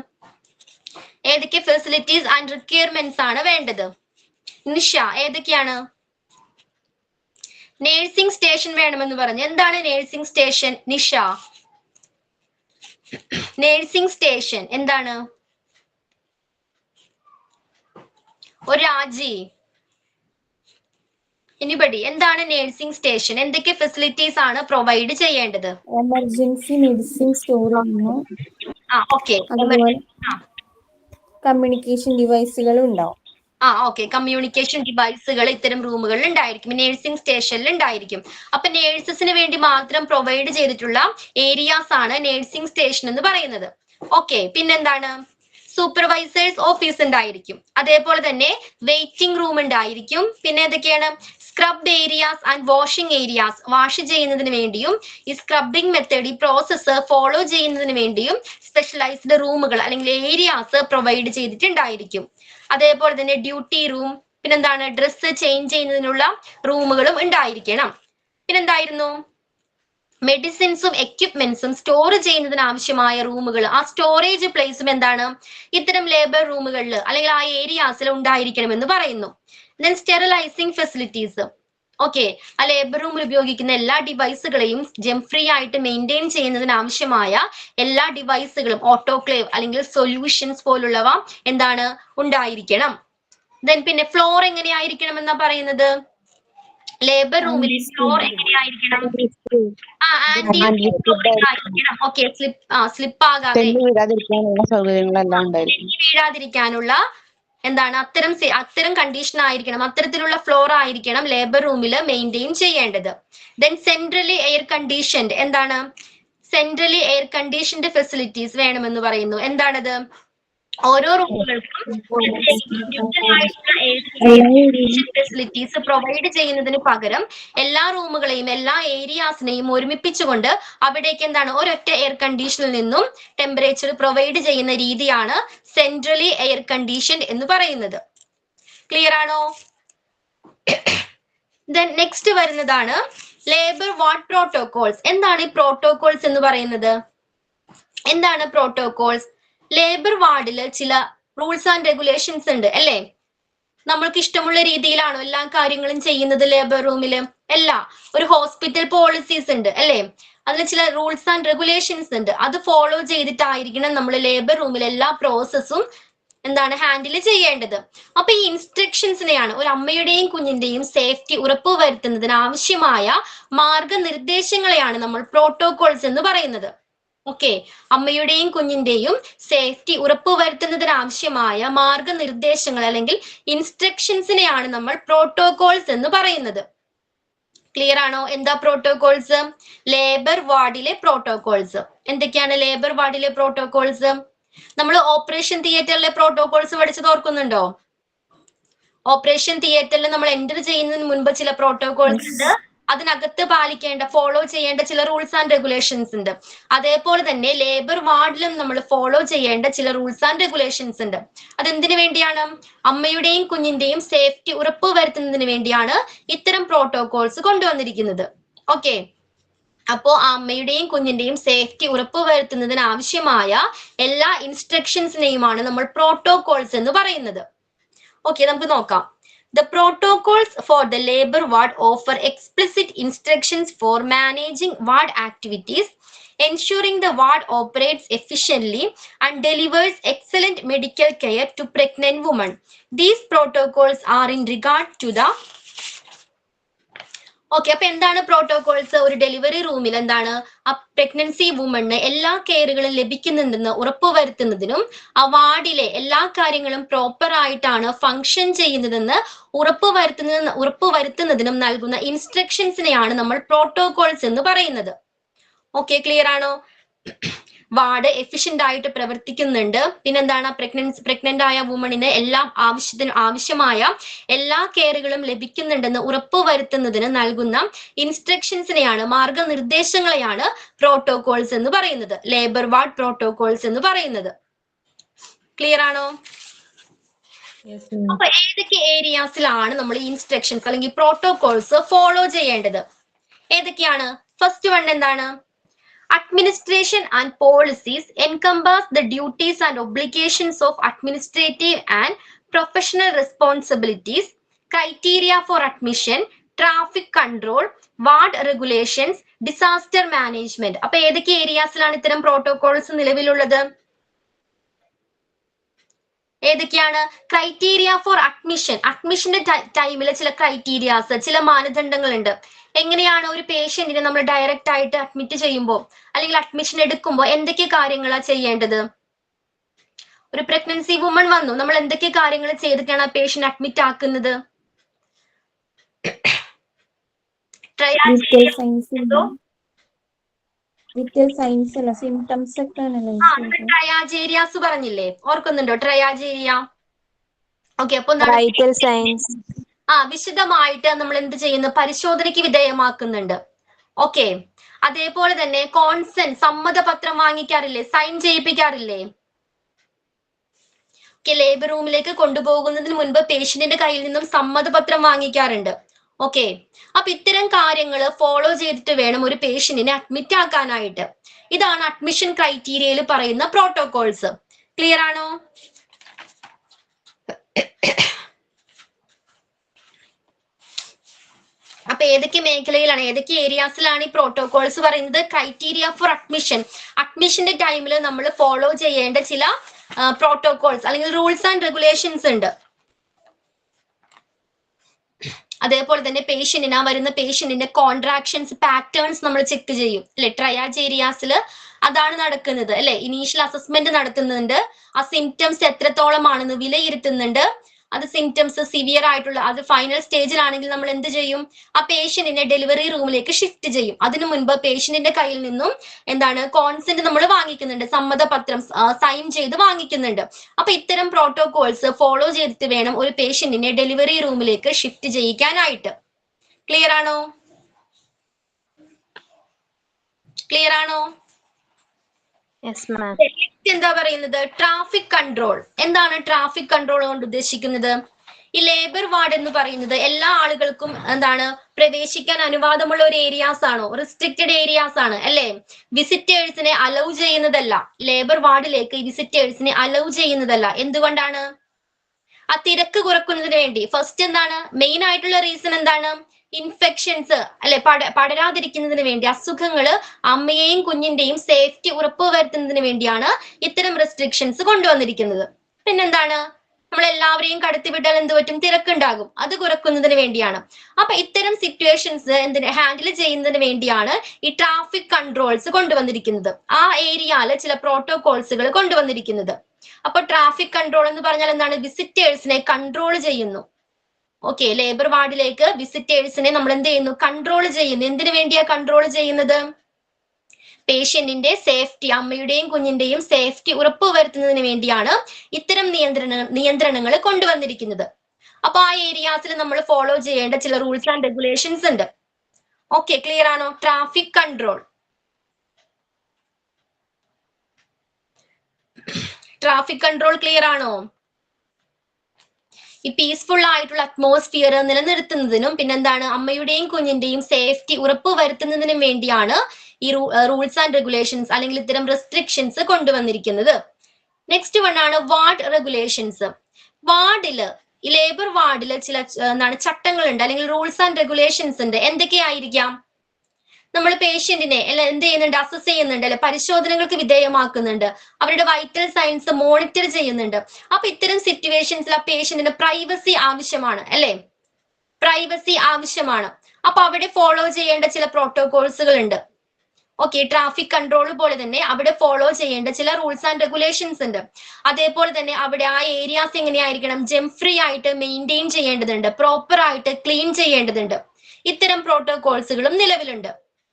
ഏതൊക്കെ ഫെസിലിറ്റീസ് ആൻഡ് റിക്വയർമെന്റ്സ് ആണ് വേണ്ടത്? നിഷ ഏതൊക്കെയാണ്? നേഴ്സിംഗ് സ്റ്റേഷൻ വേണമെന്ന് പറഞ്ഞു. എന്താണ് nursing station? Nisha nursing station എന്താണ്? ഒരു രാജി എനിബഡി എന്താണ് നേഴ്സിംഗ് സ്റ്റേഷൻ? എന്തൊക്കെ ഫെസിലിറ്റീസ് ആണ് പ്രൊവൈഡ് ചെയ്യേണ്ടത്? എമർജൻസി മെഡിസിൻ സ്റ്റോർ ചെയ്യുന്നു. ഓക്കെ, അതുപോലെ കമ്മ്യൂണിക്കേഷൻ ഡിവൈസുകളും ഉണ്ടാവും. ഓക്കെ, കമ്മ്യൂണിക്കേഷൻ ഡിവൈസുകൾ ഇത്തരം റൂമുകളിൽ ഉണ്ടായിരിക്കും, നേഴ്സിംഗ് സ്റ്റേഷനിൽ ഉണ്ടായിരിക്കും. അപ്പൊ നേഴ്സസിന് വേണ്ടി മാത്രം പ്രൊവൈഡ് ചെയ്തിട്ടുള്ള ഏരിയാസ് ആണ് നേഴ്സിംഗ് സ്റ്റേഷൻ എന്ന് പറയുന്നത്. ഓക്കെ, പിന്നെന്താണ്? സൂപ്പർവൈസേഴ്സ് ഓഫീസ് ഉണ്ടായിരിക്കും, അതേപോലെ തന്നെ വെയിറ്റിംഗ് റൂം ഉണ്ടായിരിക്കും. പിന്നെ ഏതൊക്കെയാണ്? Scrub areas and washing areas, wash ചെയ്യുന്നതിന് വേണ്ടിയും ഈ സ്ക്രബിംഗ് മെത്തേഡ് ഈ പ്രോസസ്സ് ഫോളോ ചെയ്യുന്നതിന് വേണ്ടിയും സ്പെഷ്യലൈസ്ഡ് റൂമുകൾ അല്ലെങ്കിൽ ഏരിയാസ് പ്രൊവൈഡ് ചെയ്തിട്ടുണ്ടായിരിക്കും. അതേപോലെ തന്നെ ഡ്യൂട്ടി റൂം, പിന്നെന്താണ്? ഡ്രസ്സ് ചേഞ്ച് ചെയ്യുന്നതിനുള്ള റൂമുകളും ഉണ്ടായിരിക്കണം. പിന്നെന്തായിരുന്നു? മെഡിസിൻസും എക്യുപ്മെന്റ്സും സ്റ്റോർ ചെയ്യുന്നതിന് ആവശ്യമായ റൂമുകൾ, ആ സ്റ്റോറേജ് പ്ലേസും എന്താണ് ഇത്തരം ലേബർ റൂമുകളിൽ അല്ലെങ്കിൽ ആ ഏരിയാസിൽ ഉണ്ടായിരിക്കണമെന്ന് പറയുന്നു. ദെൻ സ്റ്റെറിലൈസിംഗ് ഫെസിലിറ്റീസ്, ഓക്കെ, ആ ലേബർ റൂമിൽ ഉപയോഗിക്കുന്ന എല്ലാ ഡിവൈസുകളെയും ജെം ഫ്രീ ആയിട്ട് മെയിൻറ്റെയിൻ ചെയ്യുന്നതിന് ആവശ്യമായ എല്ലാ ഡിവൈസുകളും ഓട്ടോക്ലേവ് അല്ലെങ്കിൽ സൊല്യൂഷൻസ് പോലുള്ളവ എന്താണ് ഉണ്ടായിരിക്കണം. ദെൻ പിന്നെ ഫ്ലോർ എങ്ങനെയായിരിക്കണം എന്നാ പറയുന്നത്? ലേബർ റൂമിലെ ഫ്ലോർ എങ്ങനെയായിരിക്കണം? ഓക്കെ, സ്ലിപ്പ് ആകാതെ സൗകര്യങ്ങളെല്ലാം ഉണ്ടായിരിക്കും. വീഴാതിരിക്കാനുള്ള എന്താണ് അത്തരം കണ്ടീഷൻ ആയിരിക്കണം, അത്തരത്തിലുള്ള ഫ്ലോർ ആയിരിക്കണം ലേബർ റൂമിൽ മെയിൻറ്റെയിൻ ചെയ്യേണ്ടത്. ദെൻ സെൻട്രലി എയർ കണ്ടീഷൻഡ് എന്താണ്? സെൻട്രലി എയർ കണ്ടീഷൻഡ് ഫെസിലിറ്റീസ് വേണമെന്ന് പറയുന്നു. എന്താണത്? ഓരോ റൂമുകൾക്കും ഫെസിലിറ്റീസ് പ്രൊവൈഡ് ചെയ്യുന്നതിന് പകരം എല്ലാ റൂമുകളെയും എല്ലാ ഏരിയാസിനെയും ഒരുമിപ്പിച്ചുകൊണ്ട് അവിടേക്ക് എന്താണ് ഒരൊറ്റ എയർ കണ്ടീഷനിൽ നിന്നും ടെമ്പറേച്ചർ പ്രൊവൈഡ് ചെയ്യുന്ന രീതിയാണ് സെൻട്രലി എയർ കണ്ടീഷൻ എന്ന് പറയുന്നത്. ക്ലിയർ ആണോ? ദെൻ നെക്സ്റ്റ് വരുന്നതാണ് ലേബർ വാർഡ് പ്രോട്ടോകോൾസ്. എന്താണ് ഈ പ്രോട്ടോകോൾസ് എന്ന് പറയുന്നത്? എന്താണ് പ്രോട്ടോകോൾസ്? ലേബർ വാർഡില് ചില റൂൾസ് ആൻഡ് റെഗുലേഷൻസ് ഉണ്ട് അല്ലേ? നമ്മൾക്ക് ഇഷ്ടമുള്ള രീതിയിലാണോ എല്ലാ കാര്യങ്ങളും ചെയ്യുന്നത് ലേബർ റൂമില്? അല്ല, ഒരു ഹോസ്പിറ്റൽ പോളിസീസ് ഉണ്ട് അല്ലേ? അതിൽ ചില റൂൾസ് ആൻഡ് റെഗുലേഷൻസ് ഉണ്ട്, അത് ഫോളോ ചെയ്തിട്ടായിരിക്കണം നമ്മൾ ലേബർ റൂമിൽ എല്ലാ പ്രോസസ്സും എന്താണ് ഹാൻഡിൽ ചെയ്യേണ്ടത്. അപ്പൊ ഈ ഇൻസ്ട്രക്ഷൻസിനെയാണ് ഒരു അമ്മയുടെയും കുഞ്ഞിന്റെയും സേഫ്റ്റി ഉറപ്പുവരുത്തുന്നതിന് ആവശ്യമായ മാർഗനിർദ്ദേശങ്ങളെയാണ് നമ്മൾ പ്രോട്ടോകോൾസ് എന്ന് പറയുന്നത്. ഓക്കെ, അമ്മയുടെയും കുഞ്ഞിന്റെയും സേഫ്റ്റി ഉറപ്പുവരുത്തുന്നതിന് ആവശ്യമായ മാർഗനിർദ്ദേശങ്ങൾ അല്ലെങ്കിൽ ഇൻസ്ട്രക്ഷൻസിനെയാണ് നമ്മൾ പ്രോട്ടോകോൾസ് എന്ന് പറയുന്നത്. ക്ലിയർ ആണോ? എന്താ പ്രോട്ടോകോൾസ്? ലേബർ വാർഡിലെ പ്രോട്ടോകോൾസ്. എന്തൊക്കെയാണ് ലേബർ വാർഡിലെ പ്രോട്ടോകോൾസ്? നമ്മൾ ഓപ്പറേഷൻ തിയേറ്ററിലെ പ്രോട്ടോകോൾസ് പഠിച്ചത് ഓർക്കുന്നുണ്ടോ? ഓപ്പറേഷൻ തിയേറ്ററിൽ നമ്മൾ എൻ്റർ ചെയ്യുന്നതിന് മുൻപ് ചില പ്രോട്ടോകോൾസ് ഉണ്ട്, അതിനകത്ത് പാലിക്കേണ്ട ഫോളോ ചെയ്യേണ്ട ചില റൂൾസ് ആൻഡ് റെഗുലേഷൻസ് ഉണ്ട്. അതേപോലെ തന്നെ ലേബർ വാർഡിലും നമ്മൾ ഫോളോ ചെയ്യേണ്ട ചില റൂൾസ് ആൻഡ് റെഗുലേഷൻസ് ഉണ്ട്. അതെന്തിനു വേണ്ടിയാണ്? അമ്മയുടെയും കുഞ്ഞിന്റെയും സേഫ്റ്റി ഉറപ്പുവരുത്തുന്നതിന് വേണ്ടിയാണ് ഇത്തരം പ്രോട്ടോകോൾസ് കൊണ്ടുവന്നിരിക്കുന്നത്. ഓക്കെ, അപ്പോ ആ അമ്മയുടെയും കുഞ്ഞിന്റെയും സേഫ്റ്റി ഉറപ്പുവരുത്തുന്നതിന് ആവശ്യമായ എല്ലാ ഇൻസ്ട്രക്ഷൻസിനെയുമാണ് നമ്മൾ പ്രോട്ടോകോൾസ് എന്ന് പറയുന്നത്. ഓക്കെ, നമുക്ക് നോക്കാം. The protocols for the labor ward offer explicit instructions for managing ward activities, ensuring the ward operates efficiently and delivers excellent medical care to pregnant women. These protocols are in regard to the okay, അപ്പൊ എന്താണ് protocols? ഒരു delivery റൂമിൽ എന്താണ് ആ pregnancy woman എല്ലാ കെയറുകളും ലഭിക്കുന്നുണ്ടെന്ന് ഉറപ്പുവരുത്തുന്നതിനും ആ വാർഡിലെ എല്ലാ കാര്യങ്ങളും പ്രോപ്പർ ആയിട്ടാണ് ഫങ്ഷൻ ചെയ്യുന്നതെന്ന് ഉറപ്പുവരുത്തുന്നതിനും നൽകുന്ന ഇൻസ്ട്രക്ഷൻസിനെയാണ് നമ്മൾ പ്രോട്ടോകോൾസ് എന്ന് പറയുന്നത്. ഓക്കെ, ക്ലിയർ ആണോ? വാർഡ് എഫിഷ്യന്റ് ആയിട്ട് പ്രവർത്തിക്കുന്നുണ്ട്. പിന്നെന്താണ് പ്രഗ്നന്റ് ആയ വുമണിന് ആവശ്യമായ എല്ലാ കെയറുകളും ലഭിക്കുന്നുണ്ടെന്ന് ഉറപ്പുവരുത്തുന്നതിന് നൽകുന്ന ഇൻസ്ട്രക്ഷൻസിനെയാണ്, മാർഗനിർദ്ദേശങ്ങളെയാണ് പ്രോട്ടോകോൾസ് എന്ന് പറയുന്നത്, ലേബർ വാർഡ് പ്രോട്ടോകോൾസ് എന്ന് പറയുന്നത്. ക്ലിയർ ആണോ? അപ്പൊ ഏതൊക്കെ ഏരിയാസിലാണ് നമ്മൾ ഇൻസ്ട്രക്ഷൻസ് അല്ലെങ്കിൽ പ്രോട്ടോകോൾസ് ഫോളോ ചെയ്യേണ്ടത്? ഏതൊക്കെയാണ്? ഫസ്റ്റ് വൺ എന്താണ്? Administration and policies encompass the duties and obligations of administrative and professional responsibilities, criteria for admission, traffic control, ward regulations, disaster management. അപ്പൊ ഏതൊക്കെ ഏരിയാസിലാണ് ഇത്തരം പ്രോട്ടോകോൾസ് നിലവിലുള്ളത്? ഏതൊക്കെയാണ്? Criteria for admission. അഡ്മിഷന്റെ ടൈമിൽ ചില ക്രൈറ്റീരിയാസ്, ചില മാനദണ്ഡങ്ങളുണ്ട്. എങ്ങനെയാണ് ഒരു പേഷ്യന്റിനെ നമ്മൾ ഡയറക്റ്റ് ആയിട്ട് അഡ്മിറ്റ് ചെയ്യുമ്പോൾ അല്ലെങ്കിൽ അഡ്മിഷൻ എടുക്കുമ്പോൾ എന്തൊക്കെ കാര്യങ്ങളാണ് ചെയ്യേണ്ടത്? ഒരു പ്രഗ്നൻസി വുമൺ വന്നു, നമ്മൾ എന്തൊക്കെ കാര്യങ്ങൾ ചെയ്തിട്ടാണ് ആ പേഷ്യന്റ് അഡ്മിറ്റ് ആക്കുന്നത്? ട്രയാജേരിയാസ് പറഞ്ഞില്ലേ, ഓർക്കുന്നുണ്ടോ? ട്രയാജേരിയ. ഓക്കെ, അപ്പൊ വിശദമായിട്ട് നമ്മൾ എന്ത് ചെയ്യുന്നു? പരിശോധനയ്ക്ക് വിധേയമാക്കുന്നുണ്ട്. ഓക്കെ, അതേപോലെ തന്നെ കോൺസെന്റ്, സമ്മതപത്രം വാങ്ങിക്കാറില്ലേ, സൈൻ ചെയ്യിപ്പിക്കാറില്ലേ? ലേബർ റൂമിലേക്ക് കൊണ്ടുപോകുന്നതിന് മുൻപ് പേഷ്യന്റിന്റെ കയ്യിൽ നിന്നും സമ്മതപത്രം വാങ്ങിക്കാറുണ്ട്. ഓക്കെ, അപ്പൊ ഇത്തരം കാര്യങ്ങൾ ഫോളോ ചെയ്തിട്ട് വേണം ഒരു പേഷ്യന്റിനെ അഡ്മിറ്റ് ആക്കാനായിട്ട്. ഇതാണ് അഡ്മിഷൻ ക്രൈറ്റീരിയയിൽ പറയുന്ന പ്രോട്ടോകോൾസ്. ക്ലിയർ ആണോ? അപ്പൊ ഏതൊക്കെ മേഖലയിലാണ്, ഏതൊക്കെ ഏരിയാസിലാണ് ഈ പ്രോട്ടോകോൾസ് പറയുന്നത്? Criteria for admission. അഡ്മിഷന്റെ ടൈമിൽ നമ്മൾ ഫോളോ ചെയ്യേണ്ട ചില പ്രോട്ടോകോൾസ് അല്ലെങ്കിൽ റൂൾസ് ആൻഡ് റെഗുലേഷൻസ് ഉണ്ട്. അതേപോലെ തന്നെ വരുന്ന പേഷ്യന്റിന്റെ കോൺട്രാക്ഷൻസ് പാറ്റേൺസ് നമ്മൾ ചെക്ക് ചെയ്യും അല്ലെ? ട്രയാജ് ഏരിയാസിൽ അതാണ് നടക്കുന്നത് അല്ലെ? ഇനീഷ്യൽ അസസ്മെന്റ് നടത്തുന്നുണ്ട്, ആ സിംറ്റംസ് എത്രത്തോളമാണെന്ന് വിലയിരുത്തുന്നുണ്ട്. അത് സിംറ്റംസ് സിവിയർ ആയിട്ടുള്ള, അത് ഫൈനൽ സ്റ്റേജിലാണെങ്കിൽ നമ്മൾ എന്ത് ചെയ്യും? ആ പേഷ്യന്റിനെ ഡെലിവറി റൂമിലേക്ക് ഷിഫ്റ്റ് ചെയ്യും. അതിനു മുൻപ് പേഷ്യന്റിന്റെ കയ്യിൽ നിന്നും കോൺസെന്റ് നമ്മൾ വാങ്ങിക്കുന്നുണ്ട്, സമ്മതപത്രം സൈൻ ചെയ്ത് വാങ്ങിക്കുന്നുണ്ട്. അപ്പൊ ഇത്തരം പ്രോട്ടോകോൾസ് ഫോളോ ചെയ്തിട്ട് വേണം ഒരു പേഷ്യന്റിനെ ഡെലിവറി റൂമിലേക്ക് ഷിഫ്റ്റ് ചെയ്യിക്കാനായിട്ട്. ക്ലിയർ ആണോ? ക്ലിയർ ആണോ? എന്താ പറയുന്നത്? Traffic control. എന്താണ് ട്രാഫിക് കൺട്രോൾ കൊണ്ട് ഉദ്ദേശിക്കുന്നത്? ഈ ലേബർ വാർഡ് എന്ന് പറയുന്നത് എല്ലാ ആളുകൾക്കും പ്രവേശിക്കാൻ അനുവാദമുള്ള ഒരു ഏരിയാസ് ആണോ? റെസ്ട്രിക്റ്റഡ് ഏരിയാസ് ആണ് അല്ലെ? വിസിറ്റേഴ്സിനെ അലൗ ചെയ്യുന്നതല്ല. ലേബർ വാർഡിലേക്ക് വിസിറ്റേഴ്സിനെ അലൗ ചെയ്യുന്നതല്ല. എന്തുകൊണ്ടാണ്? ആ തിരക്ക് കുറക്കുന്നതിന് വേണ്ടി. ഫസ്റ്റ് മെയിൻ ആയിട്ടുള്ള റീസൺ എന്താണ്? ഇൻഫെക്ഷൻസ് അല്ലെ, പടരാതിരിക്കുന്നതിന് വേണ്ടി, അസുഖങ്ങള് അമ്മയെയും കുഞ്ഞിന്റെയും സേഫ്റ്റി ഉറപ്പുവരുത്തുന്നതിന് വേണ്ടിയാണ് ഇത്തരം റെസ്ട്രിക്ഷൻസ് കൊണ്ടുവന്നിരിക്കുന്നത്. പിന്നെന്താണ്? നമ്മൾ എല്ലാവരെയും കടത്തിവിട്ടാൽ എന്ത് പറ്റും? തിരക്കുണ്ടാകും. അത് കുറക്കുന്നതിന് വേണ്ടിയാണ്. അപ്പൊ ഇത്തരം സിറ്റുവേഷൻസ് ഹാൻഡിൽ ചെയ്യുന്നതിന് വേണ്ടിയാണ് ഈ ട്രാഫിക് കൺട്രോൾസ് കൊണ്ടുവന്നിരിക്കുന്നത്. ആ ഏരിയയില് ചില പ്രോട്ടോകോൾസുകൾ കൊണ്ടുവന്നിരിക്കുന്നത്. അപ്പൊ ട്രാഫിക് കൺട്രോൾ എന്ന് പറഞ്ഞാൽ എന്താണ്? വിസിറ്റേഴ്സിനെ കൺട്രോൾ ചെയ്യുന്നു. ഓക്കെ, ലേബർ വാർഡിലേക്ക് വിസിറ്റേഴ്സിനെ നമ്മൾ എന്ത് ചെയ്യുന്നു? കൺട്രോൾ ചെയ്യുന്നു. എന്തിനു വേണ്ടിയാ കൺട്രോൾ ചെയ്യുന്നത്? പേഷ്യന്റിന്റെ സേഫ്റ്റി, അമ്മയുടെയും കുഞ്ഞിന്റെയും സേഫ്റ്റി ഉറപ്പുവരുത്തുന്നതിന് വേണ്ടിയാണ് ഇത്തരം നിയന്ത്രണങ്ങൾ കൊണ്ടുവന്നിരിക്കുന്നത്. അപ്പൊ ആ ഏരിയാസിൽ നമ്മൾ ഫോളോ ചെയ്യേണ്ട ചില റൂൾസ് ആൻഡ് റെഗുലേഷൻസ് ഉണ്ട്. ഓക്കെ, ക്ലിയർ ആണോ? Traffic control. Traffic control clear ആണോ? ഈ പീസ്ഫുൾ ആയിട്ടുള്ള അറ്റ്മോസ്ഫിയർ നിലനിർത്തുന്നതിനും അമ്മയുടെയും കുഞ്ഞിന്റെയും സേഫ്റ്റി ഉറപ്പുവരുത്തുന്നതിനും വേണ്ടിയാണ് ഈ റൂൾസ് ആൻഡ് റെഗുലേഷൻസ് അല്ലെങ്കിൽ ഇത്തരം റെസ്ട്രിക്ഷൻസ് കൊണ്ടുവന്നിരിക്കുന്നത്. നെക്സ്റ്റ് വൺ ആണ് വാർഡ് റെഗുലേഷൻസ്. വാർഡില്, ഈ ലേബർ വാർഡില് ചില ചട്ടങ്ങളുണ്ട് അല്ലെങ്കിൽ റൂൾസ് ആൻഡ് റെഗുലേഷൻസ് ഉണ്ട്. എന്തൊക്കെയായിരിക്കാം? നമ്മൾ പേഷ്യന്റിനെ എന്ത് ചെയ്യുന്നുണ്ട്? അസസ് ചെയ്യുന്നുണ്ട് അല്ലെ? പരിശോധനകൾക്ക് വിധേയമാക്കുന്നുണ്ട്. അവരുടെ വൈറ്റൽ സയൻസ് മോണിറ്റർ ചെയ്യുന്നുണ്ട്. അപ്പൊ ഇത്തരം സിറ്റുവേഷൻസിൽ ആ പേഷ്യന്റിന് പ്രൈവസി ആവശ്യമാണ് അല്ലെ? പ്രൈവസി ആവശ്യമാണ്. അപ്പൊ അവിടെ ഫോളോ ചെയ്യേണ്ട ചില പ്രോട്ടോകോൾസുകൾ ഉണ്ട്. ഓക്കെ, ട്രാഫിക് കൺട്രോൾ പോലെ തന്നെ അവിടെ ഫോളോ ചെയ്യേണ്ട ചില റൂൾസ് ആൻഡ് റെഗുലേഷൻസ് ഉണ്ട്. അതേപോലെ തന്നെ അവിടെ ആ ഏരിയാസ് എങ്ങനെയായിരിക്കണം, ജെം ഫ്രീ ആയിട്ട് മെയിൻറ്റെയിൻ ചെയ്യേണ്ടതുണ്ട്, പ്രോപ്പർ ആയിട്ട് ക്ലീൻ ചെയ്യേണ്ടതുണ്ട്. ഇത്തരം പ്രോട്ടോകോൾസുകളും നിലവിലുണ്ട്.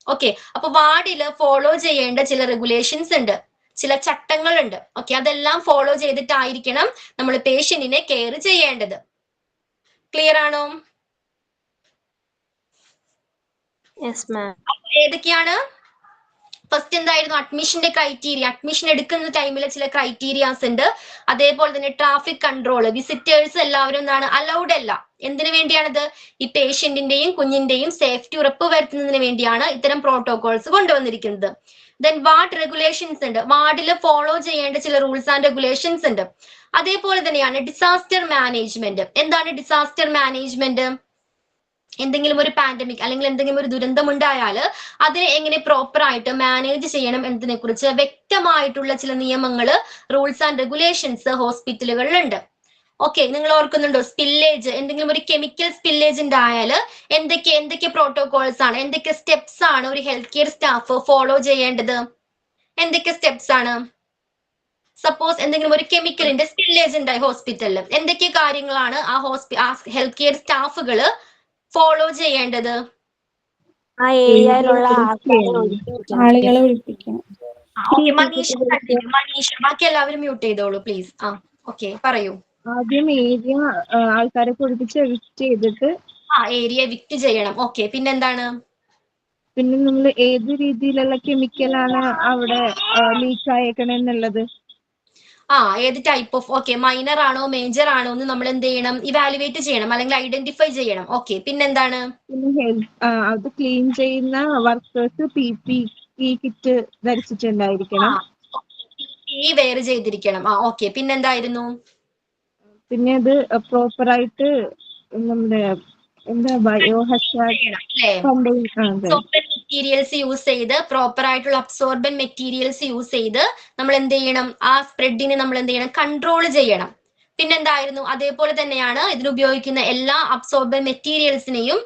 ഓക്കെ, അപ്പൊ വാർഡില് ഫോളോ ചെയ്യേണ്ട ചില റെഗുലേഷൻസ് ഉണ്ട്, ചില ചട്ടങ്ങളുണ്ട്. ഓക്കെ, അതെല്ലാം ഫോളോ ചെയ്തിട്ടായിരിക്കണം നമ്മൾ പേഷ്യന്റിനെ കെയർ ചെയ്യേണ്ടത്. ക്ലിയർ ആണോ? ഏതൊക്കെയാണ്? ഫസ്റ്റ് എന്തായിരുന്നു? അഡ്മിഷന്റെ ക്രൈറ്റീരിയ. അഡ്മിഷൻ എടുക്കുന്ന ടൈമിൽ ചില ക്രൈറ്റീരിയാസ് ഉണ്ട്. അതേപോലെ തന്നെ ട്രാഫിക് കൺട്രോൾ, വിസിറ്റേഴ്സ് എല്ലാവരും എന്താണ് അലൗഡ് അല്ല. എന്തിനു വേണ്ടിയാണത്? ഈ പേഷ്യന്റിന്റെയും കുഞ്ഞിന്റെയും സേഫ്റ്റി ഉറപ്പ് വരുത്തുന്നതിന് വേണ്ടിയാണ് ഇത്തരം പ്രോട്ടോകോൾസ് കൊണ്ടുവന്നിരിക്കുന്നത്. ദെൻ വാർഡ് റെഗുലേഷൻസ് ഉണ്ട്, വാർഡിൽ ഫോളോ ചെയ്യേണ്ട ചില റൂൾസ് ആൻഡ് റെഗുലേഷൻസ് ഉണ്ട്. അതേപോലെ തന്നെയാണ് ഡിസാസ്റ്റർ മാനേജ്മെന്റ്. എന്താണ് ഡിസാസ്റ്റർ മാനേജ്മെന്റ്? എന്തെങ്കിലും ഒരു പാൻഡമിക് അല്ലെങ്കിൽ എന്തെങ്കിലും ഒരു ദുരന്തം ഉണ്ടായാൽ അതിനെ എങ്ങനെ പ്രോപ്പർ ആയിട്ട് മാനേജ് ചെയ്യണം എന്നതിനെ കുറിച്ച് വ്യക്തമായിട്ടുള്ള ചില നിയമങ്ങൾ, റൂൾസ് ആൻഡ് റെഗുലേഷൻസ് ഹോസ്പിറ്റലുകളിലുണ്ട്. ഓക്കെ, നിങ്ങൾ ഓർക്കുന്നുണ്ടോ? സ്പില്ലേജ്, എന്തെങ്കിലും ഒരു കെമിക്കൽ സ്പില്ലേജ് ഉണ്ടായാൽ എന്തൊക്കെ പ്രോട്ടോകോൾസ് ആണ്, എന്തൊക്കെ സ്റ്റെപ്സ് ആണ് ഒരു ഹെൽത്ത് കെയർ സ്റ്റാഫ് ഫോളോ ചെയ്യേണ്ടത്? എന്തൊക്കെ സ്റ്റെപ്സ് ആണ്? സപ്പോസ് എന്തെങ്കിലും ഒരു കെമിക്കലിന്റെ സ്പില്ലേജ് ഉണ്ടായി ഹോസ്പിറ്റലിൽ, എന്തൊക്കെ കാര്യങ്ങളാണ് ആ ഹെൽത്ത് കെയർ സ്റ്റാഫുകള് ഫോളോ ചെയ്യേണ്ടത്? ആ ഏരിയയിലുള്ള ആളുകളെ വിളിപ്പിക്കണം. മനീഷ് ബാക്കി എല്ലാവരും മ്യൂട്ട് ചെയ്തോളൂ പ്ലീസ്. ഓക്കെ, പറയൂ. ആദ്യം ഏരിയ ആൾക്കാരെ കുളിപ്പിച്ച് എവിക്റ്റ് ചെയ്തിട്ട് ഏരിയ എവിക്റ്റ് ചെയ്യണം. ഓക്കെ, പിന്നെന്താണ്? പിന്നെ നമ്മൾ ഏത് രീതിയിലുള്ള കെമിക്കലാണ് അവിടെ ലീക്ക് ആയേക്കണെന്നുള്ളത്, ഏത് ടൈപ്പ് ഓഫ്, ഓക്കെ, മൈനർ ആണോ മേജർ ആണോ എന്ന് നമ്മൾ എന്ത് ചെയ്യണം? ഇവാലുവേറ്റ് ചെയ്യണം അല്ലെങ്കിൽ ഐഡന്റിഫൈ ചെയ്യണം. ഓക്കെ, പിന്നെന്താണ്? പിന്നെ അത് ക്ലീൻ ചെയ്യുന്ന വർക്കേഴ്സ് PPE കിറ്റ് ധരിച്ചിട്ടുണ്ടായിരിക്കണം. വെയർ ചെയ്തിരിക്കണം. ഓക്കെ, പിന്നെന്തായിരുന്നു? പിന്നെ അത് പ്രോപ്പറായിട്ട് നമ്മുടെ എന്താ ബയോ മെറ്റീരിയൽസ് യൂസ് ചെയ്ത്, പ്രോപ്പർ ആയിട്ടുള്ള അബ്സോർബൻ മെറ്റീരിയൽസ് യൂസ് ചെയ്ത് നമ്മൾ എന്ത് ചെയ്യണം? ആ സ്പ്രെഡിനെ നമ്മൾ എന്ത് ചെയ്യണം? കൺട്രോൾ ചെയ്യണം. പിന്നെന്തായിരുന്നു? അതേപോലെ തന്നെയാണ് ഇതിന് ഉപയോഗിക്കുന്ന എല്ലാ അബ്സോർബൻ മെറ്റീരിയൽസിനെയും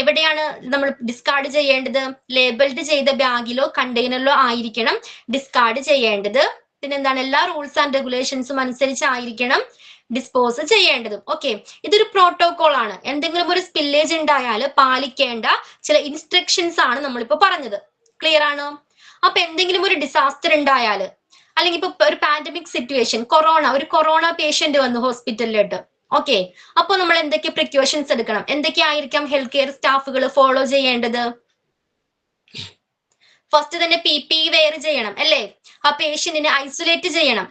എവിടെയാണ് നമ്മൾ ഡിസ്കാർഡ് ചെയ്യേണ്ടത്? ലേബിൾഡ് ചെയ്ത ബാഗിലോ കണ്ടെയ്നറിലോ ആയിരിക്കണം ഡിസ്കാർഡ് ചെയ്യേണ്ടത്. പിന്നെന്താണ്? എല്ലാ റൂൾസ് ആൻഡ് റെഗുലേഷൻസും അനുസരിച്ചായിരിക്കണം ഡിസ്പോസ് ചെയ്യേണ്ടതും. ഓക്കെ, ഇതൊരു പ്രോട്ടോകോൾ ആണ്. എന്തെങ്കിലും ഒരു സ്പില്ലേജ് ഉണ്ടായാൽ പാലിക്കേണ്ട ചില ഇൻസ്ട്രക്ഷൻസ് ആണ് നമ്മളിപ്പോ പറഞ്ഞത്. ക്ലിയർ ആണോ? അപ്പൊ എന്തെങ്കിലും ഒരു ഡിസാസ്റ്റർ ഉണ്ടായാൽ, അല്ലെങ്കിൽ ഇപ്പൊ ഒരു പാൻഡമിക് സിറ്റുവേഷൻ, ഒരു കൊറോണ പേഷ്യന്റ് വന്നു ഹോസ്പിറ്റലിലോട്ട്. ഓക്കെ, അപ്പൊ നമ്മൾ എന്തൊക്കെ പ്രിക്കോഷൻസ് എടുക്കണം? എന്തൊക്കെയായിരിക്കാം ഹെൽത്ത് കെയർ സ്റ്റാഫുകൾ ഫോളോ ചെയ്യേണ്ടത്? ഫസ്റ്റ് തന്നെ PPE വെയർ ചെയ്യണം അല്ലേ? ആ പേഷ്യന്റിനെ ഐസൊലേറ്റ് ചെയ്യണം.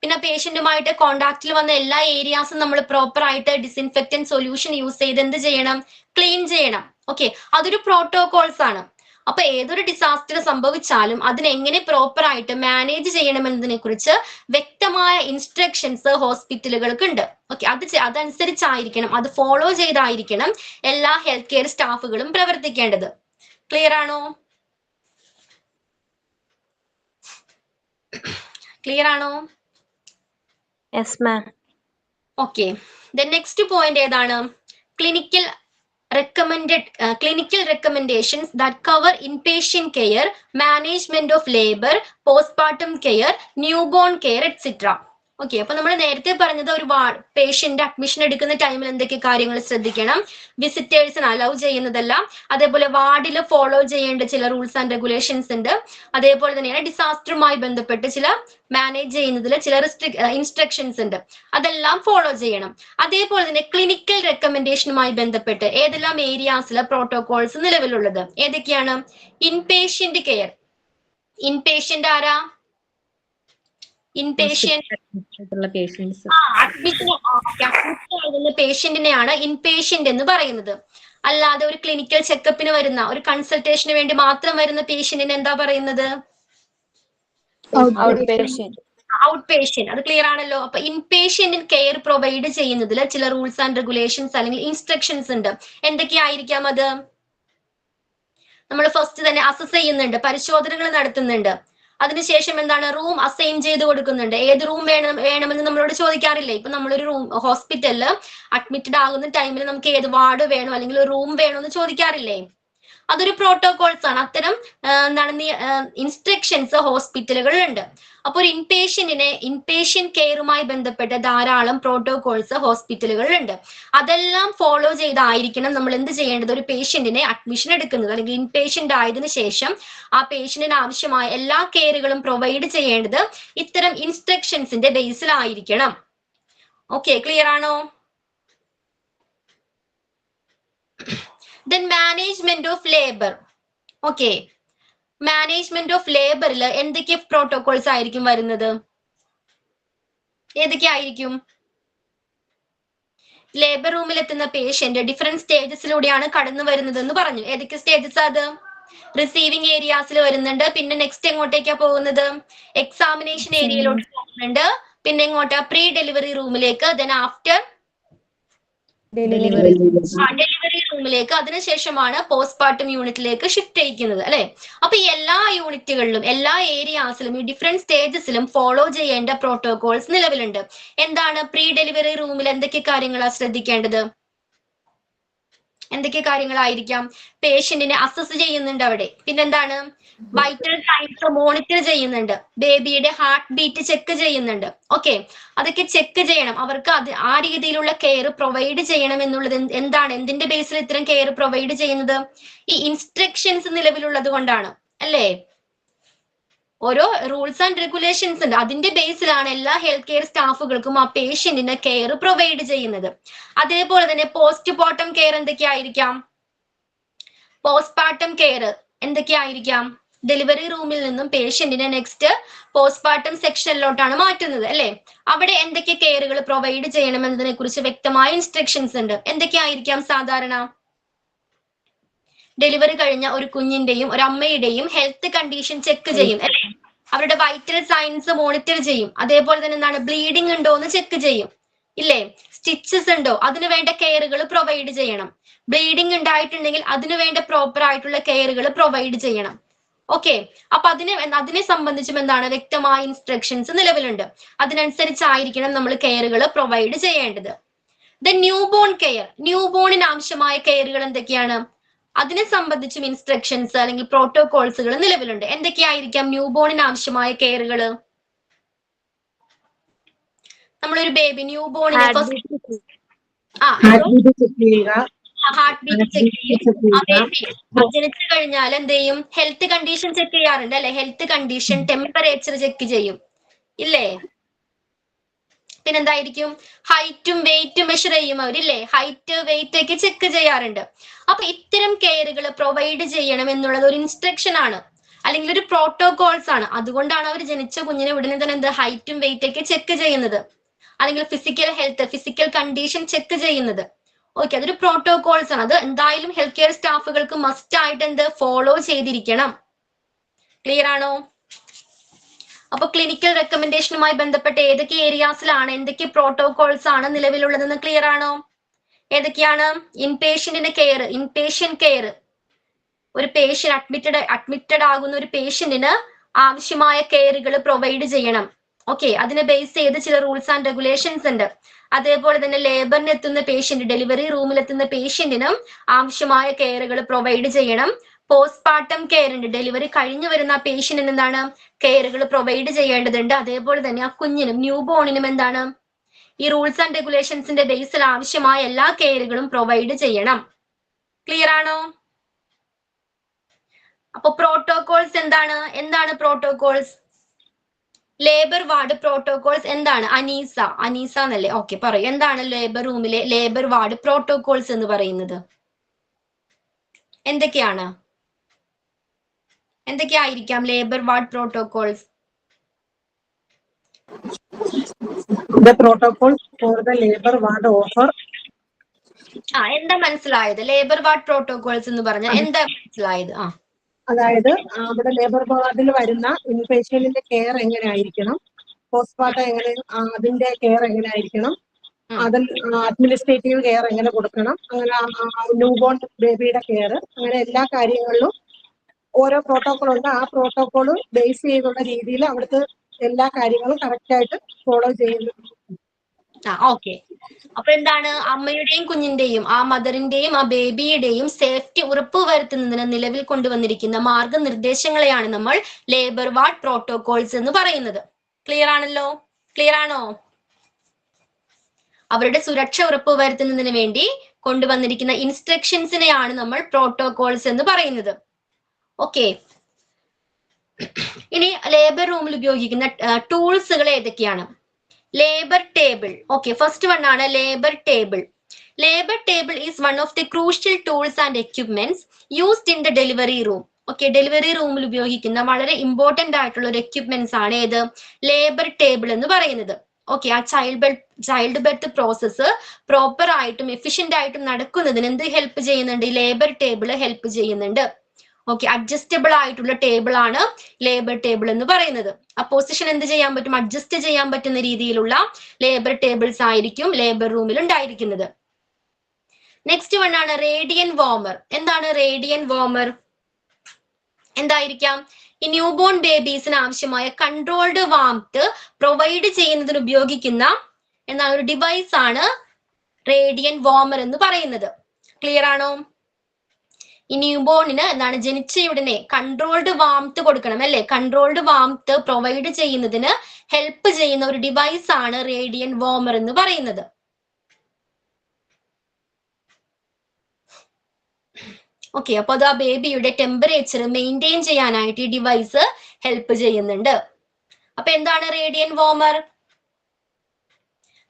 പിന്നെ പേഷ്യന്റുമായിട്ട് കോണ്ടാക്റ്റിൽ വന്ന എല്ലാ ഏരിയാസും നമ്മൾ പ്രോപ്പർ ആയിട്ട് ഡിസിൻഫെക്റ്റന്റ് സൊല്യൂഷൻ യൂസ് ചെയ്ത് എന്ത് ചെയ്യണം? ക്ലീൻ ചെയ്യണം. ഓക്കെ, അതൊരു പ്രോട്ടോകോൾസ് ആണ്. അപ്പൊ ഏതൊരു ഡിസാസ്റ്റർ സംഭവിച്ചാലും അതിനെങ്ങനെ പ്രോപ്പർ ആയിട്ട് മാനേജ് ചെയ്യണമെന്നതിനെ കുറിച്ച് വ്യക്തമായ ഇൻസ്ട്രക്ഷൻസ് ഹോസ്പിറ്റലുകൾക്ക് ഉണ്ട്. ഓക്കെ, അതനുസരിച്ചായിരിക്കണം, അത് ഫോളോ ചെയ്തായിരിക്കണം എല്ലാ ഹെൽത്ത് കെയർ സ്റ്റാഫുകളും പ്രവർത്തിക്കേണ്ടത്. ക്ലിയർ ആണോ? ക്ലിയർ ആണോ? Yes ma'am. Okay, then next point ഏതാണ്? Clinical recommendations that cover inpatient care, management of labor, postpartum care, newborn care, etc. Okay, അപ്പൊ നമ്മൾ നേരത്തെ പറഞ്ഞത് ഒരു പേഷ്യന്റ് അഡ്മിഷൻ എടുക്കുന്ന ടൈമിൽ എന്തൊക്കെ കാര്യങ്ങൾ ശ്രദ്ധിക്കണം? വിസിറ്റേഴ്സിന് അലൗ ചെയ്യുന്നതല്ല. അതേപോലെ വാർഡിൽ ഫോളോ ചെയ്യേണ്ട ചില റൂൾസ് ആൻഡ് റെഗുലേഷൻസ് ഉണ്ട്. അതേപോലെ തന്നെയാണ് ഡിസാസ്റ്ററുമായി ബന്ധപ്പെട്ട് ചില മാനേജ് ചെയ്യുന്നതിൽ ചില ഇൻസ്ട്രക്ഷൻസ് ഉണ്ട്, അതെല്ലാം ഫോളോ ചെയ്യണം. അതേപോലെ തന്നെ ക്ലിനിക്കൽ റെക്കമെൻഡേഷനുമായി ബന്ധപ്പെട്ട് ഏതെല്ലാം ഏരിയാസിലെ പ്രോട്ടോകോൾസ് നിലവിലുള്ളത്? ഏതൊക്കെയാണ്? Inpatient care. ഇൻപേഷ്യന്റ് ആരാ? ഇൻപേഷ്യന്റ് അഡ്മിഷൻ ആകുന്ന പേഷ്യന്റിനെയാണ് ഇൻപേഷ്യന്റ് എന്ന് പറയുന്നത്. അല്ലാതെ ഒരു ക്ലിനിക്കൽ ചെക്കപ്പിന് വരുന്ന, ഒരു കൺസൾട്ടേഷന് വേണ്ടി മാത്രം വരുന്ന പേഷ്യന്റിന് എന്താ പറയുന്നത്? Out patient. അത് ക്ലിയർ ആണല്ലോ. അപ്പൊ ഇൻപേഷ്യന്റ് കെയർ പ്രൊവൈഡ് ചെയ്യുന്നതിൽ ചില റൂൾസ് ആൻഡ് റെഗുലേഷൻസ് അല്ലെങ്കിൽ ഇൻസ്ട്രക്ഷൻസ് ഉണ്ട്. എന്തൊക്കെയായിരിക്കാം അത്? നമ്മൾ ഫസ്റ്റ് തന്നെ അസസ് ചെയ്യുന്നുണ്ട്, പരിശോധനകൾ നടത്തുന്നുണ്ട്. അതിനുശേഷം എന്താണ് റൂം അസൈൻ ചെയ്ത് കൊടുക്കുന്നുണ്ട്. ഏത് റൂം വേണമെന്ന് നമ്മളോട് ചോദിക്കാറില്ലേ? ഇപ്പൊ നമ്മളൊരു റൂം ഹോസ്പിറ്റലില് അഡ്മിറ്റഡ് ആകുന്ന ടൈമിൽ നമുക്ക് ഏത് വാർഡ് വേണോ അല്ലെങ്കിൽ ഒരു റൂം വേണോ എന്ന് ചോദിക്കാറില്ലേ? അതൊരു പ്രോട്ടോകോൾസ് ആണ്. അത്തരം എന്താണ് ഇൻസ്ട്രക്ഷൻസ് ഹോസ്പിറ്റലുകളിലുണ്ട്. അപ്പൊ ഒരു ഇൻപേഷ്യന്റ് കെയറുമായി ബന്ധപ്പെട്ട ധാരാളം പ്രോട്ടോകോൾസ് ഹോസ്പിറ്റലുകളിലുണ്ട്. അതെല്ലാം ഫോളോ ചെയ്തായിരിക്കണം നമ്മൾ എന്ത് ചെയ്യേണ്ടത്? ഒരു പേഷ്യന്റിനെ അഡ്മിഷൻ എടുക്കുന്നത് അല്ലെങ്കിൽ ഇൻപേഷ്യന്റ് ആയതിനു ശേഷം ആ പേഷ്യന്റിന് ആവശ്യമായ എല്ലാ കെയറുകളും പ്രൊവൈഡ് ചെയ്യേണ്ടത് ഇത്തരം ഇൻസ്ട്രക്ഷൻസിന്റെ ബേസിലായിരിക്കണം. ഓക്കെ, ക്ലിയർ ആണോ? Then management of labor. Okay. Management of ലേബറിൽ എന്തൊക്കെ പ്രോട്ടോകോൾസ് ആയിരിക്കും വരുന്നത്? ഏതൊക്കെ ആയിരിക്കും? ലേബർ റൂമിൽ എത്തുന്ന പേഷ്യന്റ് ഡിഫറെന്റ് സ്റ്റേജസിലൂടെയാണ് കടന്നു വരുന്നത് എന്ന് പറഞ്ഞു. ഏതൊക്കെ സ്റ്റേജസ് അത്? റിസീവിംഗ് ഏരിയാസിൽ വരുന്നുണ്ട്. പിന്നെ നെക്സ്റ്റ് എങ്ങോട്ടേക്കാ പോകുന്നത്? എക്സാമിനേഷൻ ഏരിയയിലോട്ട് പോകുന്നുണ്ട്. പിന്നെ എങ്ങോട്ടാ? പ്രീ ഡെലിവറി റൂമിലേക്ക്. ദെൻ ആഫ്റ്റർ ഡെലിവറി റൂമിലേക്ക്. അതിനുശേഷമാണ് പോസ്റ്റ്മോർട്ടം യൂണിറ്റിലേക്ക് ഷിഫ്റ്റ് ചെയ്യിക്കുന്നത് അല്ലെ? അപ്പൊ ഈ എല്ലാ യൂണിറ്റുകളിലും എല്ലാ ഏരിയാസിലും ഈ ഡിഫറെന്റ് സ്റ്റേജസിലും ഫോളോ ചെയ്യേണ്ട പ്രോട്ടോകോൾസ് നിലവിലുണ്ട്. എന്താണ്? പ്രീ ഡെലിവറി റൂമിൽ എന്തൊക്കെ കാര്യങ്ങളാണ് ശ്രദ്ധിക്കേണ്ടത്? എന്തൊക്കെ കാര്യങ്ങളായിരിക്കാം? പേഷ്യന്റിനെ അസസ് ചെയ്യുന്നുണ്ട് അവിടെ. പിന്നെന്താണ്? വൈറ്റൽ സൈൻസ് മോണിറ്റർ ചെയ്യുന്നുണ്ട്. ബേബിയുടെ ഹാർട്ട് ബീറ്റ് ചെക്ക് ചെയ്യുന്നുണ്ട്. ഓക്കെ, അതൊക്കെ ചെക്ക് ചെയ്യണം. അവർക്ക് ആ രീതിയിലുള്ള കെയർ പ്രൊവൈഡ് ചെയ്യണം എന്നുള്ളത് എന്താണ്? എന്തിന്റെ ബേസിൽ ഇത്തരം കെയർ പ്രൊവൈഡ് ചെയ്യുന്നത്? ഈ ഇൻസ്ട്രക്ഷൻസ് നിലവിലുള്ളത് കൊണ്ടാണ് അല്ലേ? ഓരോ റൂൾസ് ആൻഡ് റെഗുലേഷൻസ് ഉണ്ട്. അതിന്റെ ബേസിലാണ് എല്ലാ ഹെൽത്ത് കെയർ സ്റ്റാഫുകൾക്കും ആ പേഷ്യന്റിന് കെയർ പ്രൊവൈഡ് ചെയ്യുന്നത്. അതേപോലെ തന്നെ പോസ്റ്റ്മോർട്ടം കെയർ എന്തൊക്കെയായിരിക്കാം? പോസ്റ്റ്മോർട്ടം കെയർ എന്തൊക്കെയായിരിക്കാം? ഡെലിവറി റൂമിൽ നിന്നും പേഷ്യന്റിനെ നെക്സ്റ്റ് പോസ്റ്റ്മോർട്ടം സെക്ഷനിലോട്ടാണ് മാറ്റുന്നത് അല്ലെ? അവിടെ എന്തൊക്കെ കെയറുകൾ പ്രൊവൈഡ് ചെയ്യണമെന്നതിനെ കുറിച്ച് വ്യക്തമായ ഇൻസ്ട്രക്ഷൻസ് ഉണ്ട്. എന്തൊക്കെയായിരിക്കാം സാധാരണ? ഡെലിവറി കഴിഞ്ഞ ഒരു കുഞ്ഞിന്റെയും ഒരു അമ്മയുടെയും ഹെൽത്ത് കണ്ടീഷൻ ചെക്ക് ചെയ്യും അല്ലെ? അവരുടെ വൈറ്റൽ സൈൻസ് മോണിറ്റർ ചെയ്യും. അതേപോലെ തന്നെ എന്താണ്? ബ്ലീഡിംഗ് ഉണ്ടോ എന്ന് ചെക്ക് ചെയ്യും ഇല്ലേ? സ്റ്റിച്ചസ് ഉണ്ടോ? അതിന് വേണ്ട കെയറുകൾ പ്രൊവൈഡ് ചെയ്യണം. ബ്ലീഡിംഗ് ഉണ്ടായിട്ടുണ്ടെങ്കിൽ അതിന് വേണ്ട പ്രോപ്പർ ആയിട്ടുള്ള കെയറുകൾ പ്രൊവൈഡ് ചെയ്യണം. ഓക്കെ, അപ്പൊ അതിനെ സംബന്ധിച്ചും എന്താണ്? വ്യക്തമായ ഇൻസ്ട്രക്ഷൻസ് നിലവിലുണ്ട്. അതിനനുസരിച്ചായിരിക്കണം നമ്മൾ കെയറുകൾ പ്രൊവൈഡ് ചെയ്യേണ്ടത്. Then newborn care. ന്യൂ ബോണിന് ആവശ്യമായ കെയറുകൾ എന്തൊക്കെയാണ്? അതിനെ സംബന്ധിച്ചും ഇൻസ്ട്രക്ഷൻസ് അല്ലെങ്കിൽ പ്രോട്ടോകോൾസുകൾ നിലവിലുണ്ട്. എന്തൊക്കെയായിരിക്കാം ന്യൂ ബോണിന് ആവശ്യമായ കെയറുകൾ? നമ്മളൊരു ബേബി ന്യൂ ബോണിനെ ഹാർട്ട് ബീറ്റ് ചെക്ക് ചെയ്യും. ജനിച്ചു കഴിഞ്ഞാൽ എന്ത് ചെയ്യും? ഹെൽത്ത് കണ്ടീഷൻ ചെക്ക് ചെയ്യാറുണ്ട് അല്ലെ? ഹെൽത്ത് കണ്ടീഷൻ, ടെമ്പറേച്ചർ ചെക്ക് ചെയ്യും ഇല്ലേ? പിന്നെന്തായിരിക്കും? ഹൈറ്റും വെയിറ്റും മെഷർ ചെയ്യും അവരില്ലേ? ഹൈറ്റ് വെയിറ്റ് ഒക്കെ ചെക്ക് ചെയ്യാറുണ്ട്. അപ്പൊ ഇത്തരം കെയറുകൾ പ്രൊവൈഡ് ചെയ്യണം എന്നുള്ളത് ഒരു ഇൻസ്ട്രക്ഷൻ ആണ് അല്ലെങ്കിൽ ഒരു പ്രോട്ടോകോൾസ് ആണ്. അതുകൊണ്ടാണ് അവർ ജനിച്ച കുഞ്ഞിനെ ഉടനെ തന്നെ എന്ത് ഹൈറ്റും വെയിറ്റ് ഒക്കെ ചെക്ക് ചെയ്യുന്നത് അല്ലെങ്കിൽ physical health, physical condition check ചെയ്യുന്നത്. ഓക്കെ, അതൊരു പ്രോട്ടോകോൾസ് ആണ്. അത് എന്തായാലും ഹെൽത്ത് കെയർ സ്റ്റാഫുകൾക്ക് മസ്റ്റ് ആയിട്ട് എന്ത് ഫോളോ ചെയ്തിരിക്കണം. ക്ലിയർ ആണോ? അപ്പൊ ക്ലിനിക്കൽ റെക്കമെൻഡേഷനുമായി ബന്ധപ്പെട്ട ഏതൊക്കെ ഏരിയാസിലാണ് എന്തൊക്കെ പ്രോട്ടോകോൾസ് ആണ് നിലവിലുള്ളതെന്ന് ക്ലിയർ ആണോ? ഏതൊക്കെയാണ്? ഇൻപേഷ്യന്റിന്റെ കെയർ, ഇൻപേഷ്യന്റ് കെയർ. ഒരു പേഷ്യന്റ് അഡ്മിറ്റഡ് ആകുന്ന ഒരു പേഷ്യന്റിന് ആവശ്യമായ കെയറുകൾ പ്രൊവൈഡ് ചെയ്യണം. ഓക്കെ, അതിനെ ബേസ് ചെയ്ത് ചില റൂൾസ് ആൻഡ് റെഗുലേഷൻസ് ഉണ്ട്. അതേപോലെ തന്നെ ലേബറിന് എത്തുന്ന പേഷ്യന്റ്, ഡെലിവറി റൂമിൽ എത്തുന്ന പേഷ്യന്റിനും ആവശ്യമായ കെയറുകൾ പ്രൊവൈഡ് ചെയ്യണം. പോസ്റ്റ്മോർട്ടം കെയർ ഉണ്ട്. ഡെലിവറി കഴിഞ്ഞു വരുന്ന ആ പേഷ്യന്റിന് എന്താണ്? കെയറുകൾ പ്രൊവൈഡ് ചെയ്യേണ്ടതുണ്ട്. അതേപോലെ തന്നെ ആ കുഞ്ഞിനും ന്യൂ ബോണിനും എന്താണ്? ഈ റൂൾസ് ആൻഡ് റെഗുലേഷൻസിന്റെ ബേസിൽ ആവശ്യമായ എല്ലാ കെയറുകളും പ്രൊവൈഡ് ചെയ്യണം. ക്ലിയർ ആണോ? അപ്പൊ പ്രോട്ടോകോൾസ് എന്താണ് പ്രോട്ടോകോൾസ്? ലേബർ വാർഡ് പ്രോട്ടോകോൾസ് എന്താണ്? അനീസ എന്നല്ലേ? ഓക്കെ, പറയൂ. എന്താണ് ലേബർ റൂമിലെ ലേബർ വാർഡ് പ്രോട്ടോകോൾസ് എന്ന് പറയുന്നത്? എന്തൊക്കെയായിരിക്കാം labour ward protocols? The protocol for the labor ward offer. എന്താ മനസ്സിലായത്? ലേബർ വാർഡ് പ്രോട്ടോകോൾസ് എന്ന് പറഞ്ഞാൽ എന്താ മനസ്സിലായത്? അതായത് അവിടെ ലേബർ വാർഡിൽ വരുന്ന ഇൻപേഷ്യന്റിന്റെ കെയർ എങ്ങനെ ആയിരിക്കണം, പോസ്റ്റ്മോർട്ടം എങ്ങനെ, അതിന്റെ കെയർ എങ്ങനെ ആയിരിക്കണം, അതിൽ അഡ്മിനിസ്ട്രേറ്റീവ് കെയർ എങ്ങനെ കൊടുക്കണം, അങ്ങനെ ന്യൂ ബോൺ ബേബിയുടെ കെയർ, അങ്ങനെ എല്ലാ കാര്യങ്ങളിലും ഓരോ പ്രോട്ടോകോൾ ഉണ്ട്. ആ പ്രോട്ടോകോൾ ബേസ് ചെയ്തുള്ള രീതിയിൽ അവിടുത്തെ എല്ലാ കാര്യങ്ങളും കറക്റ്റ് ആയിട്ട് ഫോളോ ചെയ്യുന്നു. ഓക്കെ. അപ്പൊ എന്താണ്, അമ്മയുടെയും കുഞ്ഞിന്റെയും ആ മദറിന്റെയും ആ ബേബിയുടെയും സേഫ്റ്റി ഉറപ്പുവരുത്തുന്നതിന് നിലവിൽ കൊണ്ടുവന്നിരിക്കുന്ന മാർഗനിർദ്ദേശങ്ങളെയാണ് നമ്മൾ ലേബർ വാർഡ് പ്രോട്ടോകോൾസ് എന്ന് പറയുന്നത്. ക്ലിയർ ആണല്ലോ? ക്ലിയർ ആണോ? അവരുടെ സുരക്ഷ ഉറപ്പുവരുത്തുന്നതിന് വേണ്ടി കൊണ്ടുവന്നിരിക്കുന്ന ഇൻസ്ട്രക്ഷൻസിനെയാണ് നമ്മൾ പ്രോട്ടോകോൾസ് എന്ന് പറയുന്നത്. ഓക്കെ. ഇനി ലേബർ റൂമിൽ ഉപയോഗിക്കുന്ന ടൂൾസുകൾ ഏതൊക്കെയാണ്? Labour table. Okay, first one ആണ് labour table. Labour table is one of the crucial tools and equipments used in the delivery room. Okay, delivery റൂമിൽ ഉപയോഗിക്കുന്ന വളരെ ഇമ്പോർട്ടന്റ് ആയിട്ടുള്ള ഒരു എക്യുപ്മെന്റ്സ് ആണ് ഏത്? ലേബർ ടേബിൾ എന്ന് പറയുന്നത്. ഓക്കെ, ആ ചൈൽഡ് ബർത്ത് പ്രോസസ്സ് പ്രോപ്പർ ആയിട്ടും എഫിഷ്യന്റ് ആയിട്ടും നടക്കുന്നതിന് എന്ത് ഹെൽപ്പ് ചെയ്യുന്നുണ്ട്? ഈ ലേബർ ടേബിൾ ഹെൽപ്പ് ചെയ്യുന്നുണ്ട്. ഓക്കെ, അഡ്ജസ്റ്റബിൾ ആയിട്ടുള്ള ടേബിൾ ആണ് ലേബർ ടേബിൾ എന്ന് പറയുന്നത്. ആ പൊസിഷൻ എന്ത് ചെയ്യാൻ പറ്റും? അഡ്ജസ്റ്റ് ചെയ്യാൻ പറ്റുന്ന രീതിയിലുള്ള ലേബർ ടേബിൾസ് ആയിരിക്കും ലേബർ റൂമിൽ ഉണ്ടായിരിക്കുന്നത്. നെക്സ്റ്റ് വൺ ആണ് റേഡിയൻ വാർമർ. എന്താണ് റേഡിയൻ വാർമർ? എന്തായിരിക്കാം? ഈ ന്യൂ ബോൺ ബേബീസിന് ആവശ്യമായ കൺട്രോൾഡ് വാംത്ത് പ്രൊവൈഡ് ചെയ്യുന്നതിന് ഉപയോഗിക്കുന്ന എന്താണ് ഒരു ഡിവൈസ് ആണ് റേഡിയൻ വാർമർ എന്ന് പറയുന്നത്. ക്ലിയർ ആണോ? ഈ ന്യൂബോണിന് എന്താണ്, ജനിച്ചയുടനെ കൺട്രോൾഡ് വാംത്ത് കൊടുക്കണം അല്ലെ? കൺട്രോൾഡ് വാംത്ത് പ്രൊവൈഡ് ചെയ്യുന്നതിന് ഹെൽപ്പ് ചെയ്യുന്ന ഒരു ഡിവൈസ് ആണ് റേഡിയൻ വാർമർ എന്ന് പറയുന്നത്. ഓക്കെ, അപ്പൊ അത് ആ ബേബിയുടെ ടെമ്പറേച്ചർ മെയിൻറ്റെയിൻ ചെയ്യാനായിട്ട് ഈ ഡിവൈസ് ഹെൽപ്പ് ചെയ്യുന്നുണ്ട്. അപ്പൊ എന്താണ് റേഡിയൻ വാർമർ?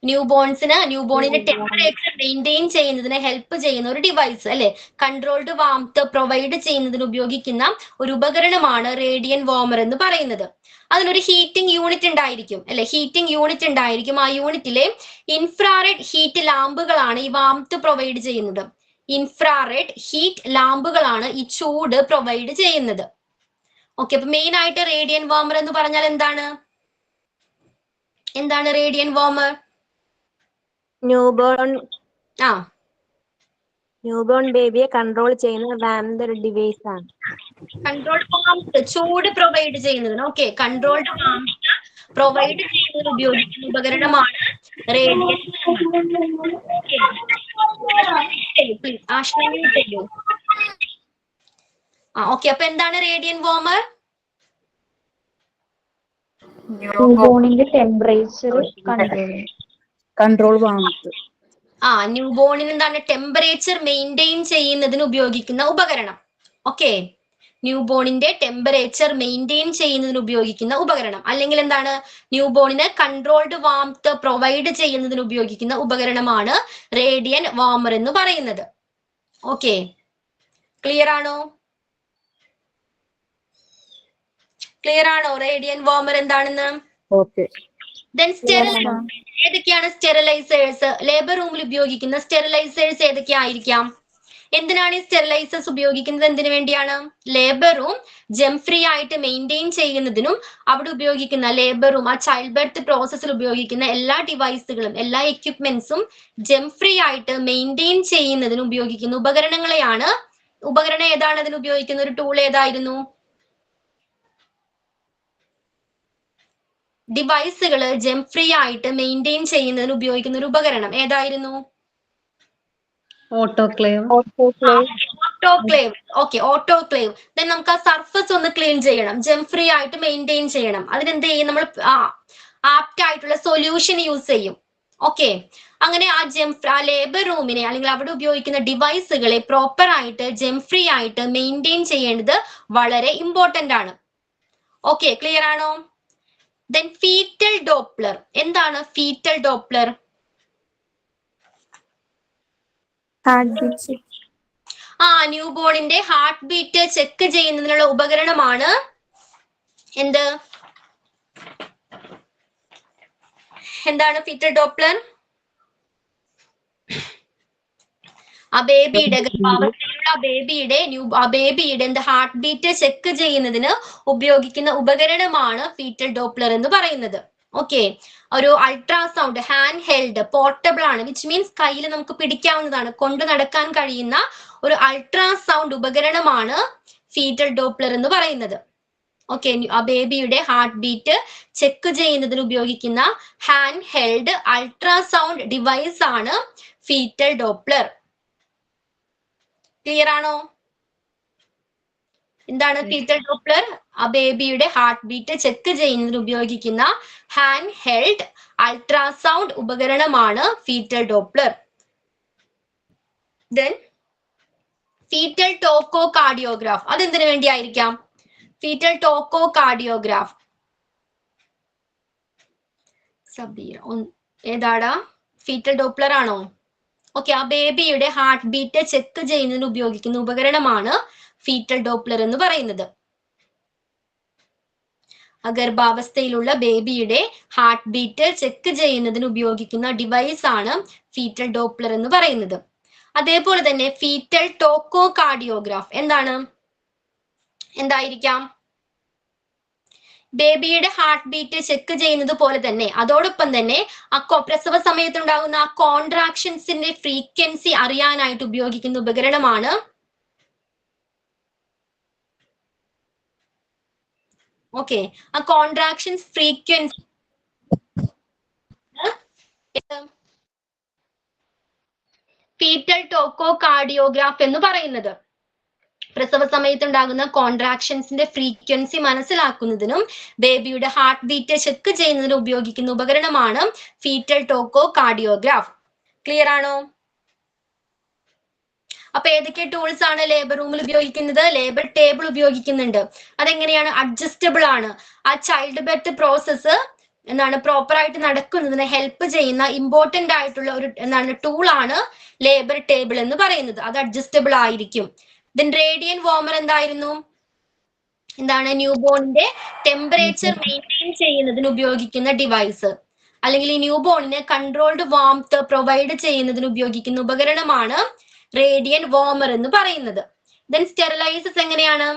ന്യൂബോണിന്റെ ടെമ്പറേച്ചർ മെയിൻറ്റെയിൻ ചെയ്യുന്നതിന് ഹെൽപ്പ് ചെയ്യുന്ന ഒരു ഡിവൈസ് അല്ലെ? കൺട്രോൾഡ് വാംത്ത് പ്രൊവൈഡ് ചെയ്യുന്നതിന് ഉപയോഗിക്കുന്ന ഒരു ഉപകരണമാണ് റേഡിയൻ വാർമർ എന്ന് പറയുന്നത്. അതിനൊരു ഹീറ്റിംഗ് യൂണിറ്റ് ഉണ്ടായിരിക്കും അല്ലെ? ഹീറ്റിംഗ് യൂണിറ്റ് ഉണ്ടായിരിക്കും. ആ യൂണിറ്റിലെ ഇൻഫ്രാറെഡ് ഹീറ്റ് ലാമ്പുകളാണ് ഈ വാംത്ത് പ്രൊവൈഡ് ചെയ്യുന്നത്. ഇൻഫ്രാറെഡ് ഹീറ്റ് ലാമ്പുകളാണ് ഈ ചൂട് പ്രൊവൈഡ് ചെയ്യുന്നത്. ഓക്കെ, അപ്പൊ മെയിൻ ആയിട്ട് റേഡിയൻ വാർമർ എന്ന് പറഞ്ഞാൽ എന്താണ്? എന്താണ് റേഡിയൻ വാർമർ? ന്യൂബോൺ ബേബിയെ കൺട്രോൾ ചെയ്യുന്ന വാംത്ത് ഡിവൈസ് ആണ്. കൺട്രോൾഡ് വാംത്ത് ചൂട് പ്രൊവൈഡ് ചെയ്യുന്നതിന്, ഓക്കെ, കൺട്രോൾഡ് വാംത്ത് പ്രൊവൈഡ് ചെയ്യുന്നതിന് ഉപയോഗിക്കുന്ന ഉപകരണമാണ് റേഡിയൻ. ഓക്കെ, അപ്പൊ എന്താണ് റേഡിയൻ വാർമർ? ന്യൂബോണിന്റെ ടെമ്പറേച്ചർ കൺട്രോൾ വാംത്ത്. ന്യൂബോണിന് എന്താണ്, ടെമ്പറേച്ചർ മെയിൻറ്റെയിൻ ചെയ്യുന്നതിന് ഉപയോഗിക്കുന്ന ഉപകരണം. ഓക്കെ, ന്യൂബോണിന്റെ ടെമ്പറേച്ചർ മെയിൻറ്റെയിൻ ചെയ്യുന്നതിന് ഉപയോഗിക്കുന്ന ഉപകരണം, അല്ലെങ്കിൽ എന്താണ്, ന്യൂബോണിന് കൺട്രോൾഡ് വാംത്ത് പ്രൊവൈഡ് ചെയ്യുന്നതിന് ഉപയോഗിക്കുന്ന ഉപകരണമാണ് റേഡിയൻ വാർമർ എന്ന് പറയുന്നത്. ഓക്കെ, ക്ലിയർ ആണോ? ക്ലിയർ ആണോ റേഡിയൻ വാർമർ എന്താണെന്ന്? Then ഏതൊക്കെയാണ് സ്റ്റെറിലൈസേഴ്സ്? ലേബർ റൂമിൽ ഉപയോഗിക്കുന്ന സ്റ്റെറിലൈസേഴ്സ് ഏതൊക്കെയായിരിക്കാം? എന്തിനാണ് ഈ സ്റ്റെറിലൈസേഴ്സ് ഉപയോഗിക്കുന്നത്? എന്തിനു വേണ്ടിയാണ്? ലേബർ റൂം ജെം ഫ്രീ ആയിട്ട് മെയിൻറ്റെയിൻ ചെയ്യുന്നതിനും അവിടെ ഉപയോഗിക്കുന്ന ലേബർ റൂം ആ ചൈൽഡ് ബർത്ത് പ്രോസസ്സിൽ ഉപയോഗിക്കുന്ന എല്ലാ ഡിവൈസുകളും എല്ലാ എക്യുപ്മെന്റ്സും ജെം ഫ്രീ ആയിട്ട് മെയിൻറ്റെയിൻ ചെയ്യുന്നതിന് ഉപയോഗിക്കുന്ന ഉപകരണങ്ങളെയാണ്. ഉപകരണം ഏതാണ് അതിന് ഉപയോഗിക്കുന്ന ഒരു ടൂൾ ഏതായിരുന്നു? ഡിവൈസുകള് ജെം ഫ്രീ ആയിട്ട് മെയിൻറ്റെയിൻ ചെയ്യുന്നതിന് ഉപയോഗിക്കുന്ന ഒരു ഉപകരണം ഏതായിരുന്നു? ഓട്ടോക്ലേവ്. Okay, autoclave. ദെൻ നമുക്ക് ആ സർഫസ് ഒന്ന് ക്ലീൻ ചെയ്യണം, ജെം ഫ്രീ ആയിട്ട് മെയിൻറ്റെയിൻ ചെയ്യണം. അതിനെന്ത് ചെയ്യും? നമ്മൾ ആപ്റ്റ് ആയിട്ടുള്ള സൊല്യൂഷൻ യൂസ് ചെയ്യും. ഓക്കെ, അങ്ങനെ ആ ലേബർ റൂമിനെ അല്ലെങ്കിൽ അവിടെ ഉപയോഗിക്കുന്ന ഡിവൈസുകളെ പ്രോപ്പർ ആയിട്ട് ജെം ഫ്രീ ആയിട്ട് മെയിൻറ്റെയിൻ ചെയ്യേണ്ടത് വളരെ ഇമ്പോർട്ടന്റ് ആണ്. ഓക്കെ, ക്ലിയർ ആണോ? Then fetal Doppler. എന്താണ് fetal Doppler? ന്യൂബോണിന്റെ ഹാർട്ട് ബീറ്റ് ചെക്ക് ചെയ്യുന്നതിനുള്ള ഉപകരണമാണ് എന്ത്? എന്താണ് fetal Doppler? ആ ബേബിയുടെ ഗർഭാവസ്ഥയിലുള്ള ബേബിയുടെ ഹാർട്ട് ബീറ്റ് ചെക്ക് ചെയ്യുന്നതിന് ഉപയോഗിക്കുന്ന ഉപകരണമാണ് ഫീറ്റൽ ഡോപ്ലർ എന്ന് പറയുന്നത്. ഓക്കെ, ഒരു അൾട്രാസൗണ്ട് ഹാൻഡ് ഹെൽഡ് പോർട്ടബിൾ ആണ്, വിച്ച് മീൻസ് കയ്യിൽ നമുക്ക് പിടിക്കാവുന്നതാണ്, കൊണ്ടു നടക്കാൻ കഴിയുന്ന ഒരു അൾട്രാസൗണ്ട് ഉപകരണമാണ് ഫീറ്റൽ ഡോപ്ലർ എന്ന് പറയുന്നത്. ഓക്കെ, ആ ബേബിയുടെ ഹാർട്ട് ബീറ്റ് ചെക്ക് ചെയ്യുന്നതിന് ഉപയോഗിക്കുന്ന ഹാൻഡ് ഹെൽഡ് അൾട്രാസൗണ്ട് ഡിവൈസ് ആണ് ഫീറ്റൽ ഡോപ്ലർ. ക്ലിയർ ആണോ? എന്താണ് ഫീറ്റൽ ഡോപ്ലർ? ആ ബേബിയുടെ ഹാർട്ട് ബീറ്റ് ചെക്ക് ചെയ്യുന്നതിന് ഉപയോഗിക്കുന്ന ഹാൻഡ് ഹെൽഡ് അൾട്രാസൗണ്ട് ഉപകരണമാണ് fetal Doppler. Then fetal toco cardiograph, അതെന്തിനു വേണ്ടിയായിരിക്കാം? ഫീറ്റൽ ടോക്കോ കാർഡിയോഗ്രാഫ് ഏതാടാ? ഫീറ്റൽ ഡോപ്ലർ ആണോ? ഓക്കെ, ആ ബേബിയുടെ ഹാർട്ട് ബീറ്റ് ചെക്ക് ചെയ്യുന്നതിന് ഉപയോഗിക്കുന്ന ഉപകരണമാണ് ഫീറ്റൽ ഡോപ്ലർ എന്ന് പറയുന്നത്. ഗർഭാവസ്ഥയിലുള്ള ബേബിയുടെ ഹാർട്ട് ബീറ്റ് ചെക്ക് ചെയ്യുന്നതിന് ഉപയോഗിക്കുന്ന ഡിവൈസ് ആണ് ഫീറ്റൽ ഡോപ്ലർ എന്ന് പറയുന്നത്. അതേപോലെ തന്നെ ഫീറ്റൽ ടോക്കോ കാർഡിയോഗ്രാഫ് എന്തായിരിക്കാം? ബേബിയുടെ ഹാർട്ട് ബീറ്റ് ചെക്ക് ചെയ്യുന്നത് പോലെ തന്നെ അതോടൊപ്പം തന്നെ പ്രസവ സമയത്തുണ്ടാകുന്ന ആ കോൺട്രാക്ഷൻസിന്റെ ഫ്രീക്വൻസി അറിയാനായിട്ട് ഉപയോഗിക്കുന്ന ഉപകരണമാണ് ഓക്കെ, ആ contractions frequency fetal toco cardiograph എന്ന് പറയുന്നത്. പ്രസവ സമയത്തുണ്ടാകുന്ന കോൺട്രാക്ഷൻസിന്റെ ഫ്രീക്വൻസി മനസ്സിലാക്കുന്നതിനും ബേബിയുടെ ഹാർട്ട് ബീറ്റ് ചെക്ക് ചെയ്യുന്നതിനും ഉപയോഗിക്കുന്ന ഉപകരണമാണ് ഫീറ്റൽ ടോക്കോ കാർഡിയോഗ്രാഫ്. ക്ലിയർ ആണോ? അപ്പൊ ഏതൊക്കെ ടൂൾസ് ആണ് ലേബർ റൂമിൽ ഉപയോഗിക്കുന്നത്? ലേബർ ടേബിൾ ഉപയോഗിക്കുന്നുണ്ട്. അതെങ്ങനെയാണ്? അഡ്ജസ്റ്റബിൾ ആണ്. ആ ചൈൽഡ് ബർത്ത് പ്രോസസ്സ് പ്രോപ്പർ ആയിട്ട് നടക്കുന്നതിന് ഹെൽപ്പ് ചെയ്യുന്ന ഇമ്പോർട്ടന്റ് ആയിട്ടുള്ള ഒരു ടൂൾ ആണ് ലേബർ ടേബിൾ എന്ന് പറയുന്നത്. അത് അഡ്ജസ്റ്റബിൾ ആയിരിക്കും. ദെൻ റേഡിയൻ വാർമർ എന്തായിരുന്നു? ന്യൂ ബോണിന്റെ ടെമ്പറേച്ചർ മെയിൻറ്റെയിൻ ചെയ്യുന്നതിന് ഉപയോഗിക്കുന്ന ഡിവൈസ്, അല്ലെങ്കിൽ ഈ ന്യൂ ബോണിന് കൺട്രോൾഡ് വാംത്ത് പ്രൊവൈഡ് ചെയ്യുന്നതിന് ഉപയോഗിക്കുന്ന ഉപകരണമാണ് റേഡിയൻ വാർമർ എന്ന് പറയുന്നത്. ദെൻ സ്റ്റെറിലൈസസ് എങ്ങനെയാണ്?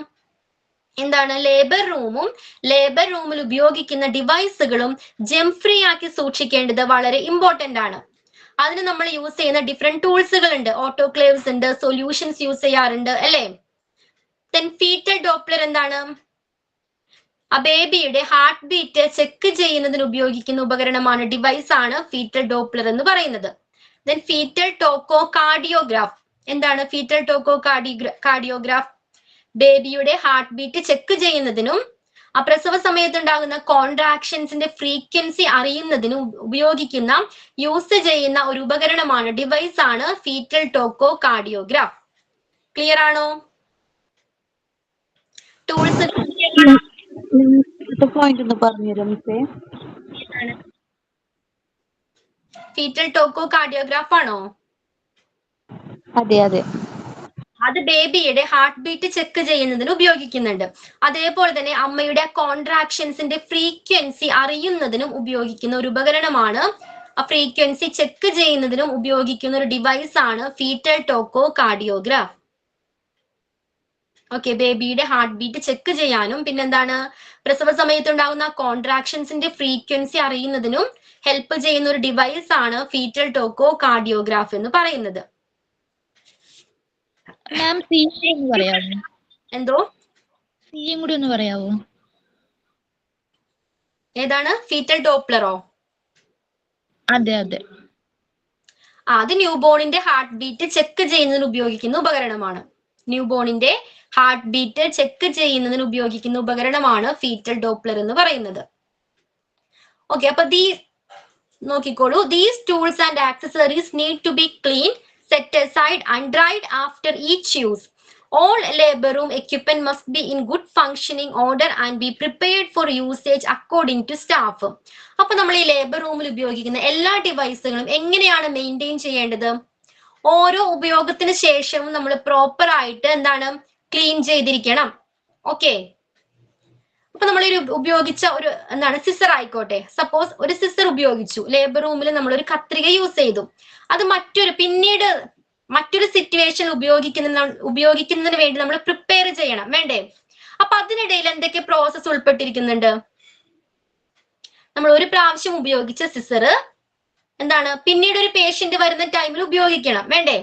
ലേബർ റൂമും ലേബർ റൂമിൽ ഉപയോഗിക്കുന്ന ഡിവൈസുകളും ജെം ഫ്രീ ആക്കി സൂക്ഷിക്കേണ്ടത് വളരെ ഇമ്പോർട്ടന്റ് ആണ്. അതിന് നമ്മൾ യൂസ് ചെയ്യുന്ന ഡിഫറെന്റ് ടൂൾസുകൾ ഉണ്ട്. ഓട്ടോക്ലേവ്സ് ഉണ്ട്, സൊല്യൂഷൻസ് യൂസ് ചെയ്യാറുണ്ട് അല്ലെ. ദെൻ ഫീറ്റൽ ഡോപ്ലർ ആ ബേബിയുടെ ഹാർട്ട് ബീറ്റ് ചെക്ക് ചെയ്യുന്നതിന് ഉപയോഗിക്കുന്ന ഉപകരണമാണ്, ഡിവൈസ് ആണ് ഫീറ്റൽ ഡോപ്ലർ എന്ന് പറയുന്നത്. Then fetal toco cardiograph fetal toco cardiograph ബേബിയുടെ ഹാർട്ട് ബീറ്റ് ചെക്ക് ചെയ്യുന്നതിനും ആ പ്രസവ സമയത്തുണ്ടാകുന്ന കോൺട്രാക്ഷൻസിന്റെ ഫ്രീക്വൻസി അറിയുന്നതിനും ഉപയോഗിക്കുന്ന യൂസ് ചെയ്യുന്ന ഒരു ഉപകരണമാണ്, ഡിവൈസ് ആണ് ഫീറ്റൽ ടോക്കോ കാർഡിയോഗ്രാഫ്. ക്ലിയർ ആണോ? ടൂൾസ് ഫീറ്റൽ ടോക്കോ കാർഡിയോഗ്രാഫ് ആണോ? അതെ അതെ. അത് ബേബിയുടെ ഹാർട്ട് ബീറ്റ് ചെക്ക് ചെയ്യുന്നതിന് ഉപയോഗിക്കുന്നുണ്ട്. അതേപോലെ തന്നെ അമ്മയുടെ കോൺട്രാക്ഷൻസിന്റെ ഫ്രീക്വൻസി അറിയുന്നതിനും ഉപയോഗിക്കുന്ന ഒരു ഉപകരണമാണ്, ആ ഫ്രീക്വൻസി ചെക്ക് ചെയ്യുന്നതിനും ഉപയോഗിക്കുന്ന ഒരു ഡിവൈസ് ആണ് ഫീറ്റൽ ടോക്കോ കാർഡിയോഗ്രാഫ്. ഓക്കെ, ബേബിയുടെ ഹാർട്ട് ബീറ്റ് ചെക്ക് ചെയ്യാനും പ്രസവ സമയത്തുണ്ടാകുന്ന കോൺട്രാക്ഷൻസിന്റെ ഫ്രീക്വൻസി അറിയുന്നതിനും ഹെൽപ്പ് ചെയ്യുന്ന ഒരു ഡിവൈസ് ആണ് ഫീറ്റൽ ടോക്കോ കാർഡിയോഗ്രാഫ് എന്ന് പറയുന്നത്. എന്തോ കൂടി ഒന്ന് പറയാവോ? ഏതാണ്? ഫീറ്റൽ ഡോപ്ലറോ? അതെ അതെ. അത് ന്യൂബോണിന്റെ ഹാർട്ട് ബീറ്റ് ചെക്ക് ചെയ്യുന്നതിന് ഉപയോഗിക്കുന്ന ഉപകരണമാണ്. ന്യൂബോണിന്റെ ഹാർട്ട് ബീറ്റ് ചെക്ക് ചെയ്യുന്നതിന് ഉപയോഗിക്കുന്ന ഉപകരണമാണ് ഫീറ്റൽ ഡോപ്ലർ എന്ന് പറയുന്നത്. ഓക്കെ, അപ്പൊ നോക്കിക്കോളൂ. These tools and accessories need to be clean, set aside and dried after each use. All labor room equipment must be in good functioning order and be prepared for usage according to staff. അപ്പോൾ നമ്മൾ ഈ labour റൂമിൽ ഉപയോഗിക്കുന്ന എല്ലാ ഡിവൈസുകളും എങ്ങനെയാണ് maintain ചെയ്യേണ്ടത്? ഓരോ ഉപയോഗത്തിന് ശേഷവും നമ്മൾ പ്രോപ്പർ ആയിട്ട് ക്ലീൻ ചെയ്തിരിക്കണം. ഓക്കെ, അപ്പൊ നമ്മൾ ഉപയോഗിച്ച ഒരു സിസർ ആയിക്കോട്ടെ, സപ്പോസ് ഒരു സിസർ ഉപയോഗിച്ചു ലേബർ റൂമിൽ, നമ്മൾ ഒരു കത്രിക യൂസ് ചെയ്തു, അത് പിന്നീട് മറ്റൊരു സിറ്റുവേഷൻ ഉപയോഗിക്കുന്നതിന് വേണ്ടി നമ്മൾ പ്രിപ്പയർ ചെയ്യണം, വേണ്ടേ? അപ്പൊ അതിനിടയിൽ എന്തൊക്കെ പ്രോസസ് ഉൾപ്പെട്ടിരിക്കുന്നുണ്ട്? നമ്മൾ ഒരു പ്രാവശ്യം ഉപയോഗിച്ച സിസർ പിന്നീട് ഒരു പേഷ്യന്റ് വരുന്ന ടൈമിൽ ഉപയോഗിക്കണം, വേണ്ടേ?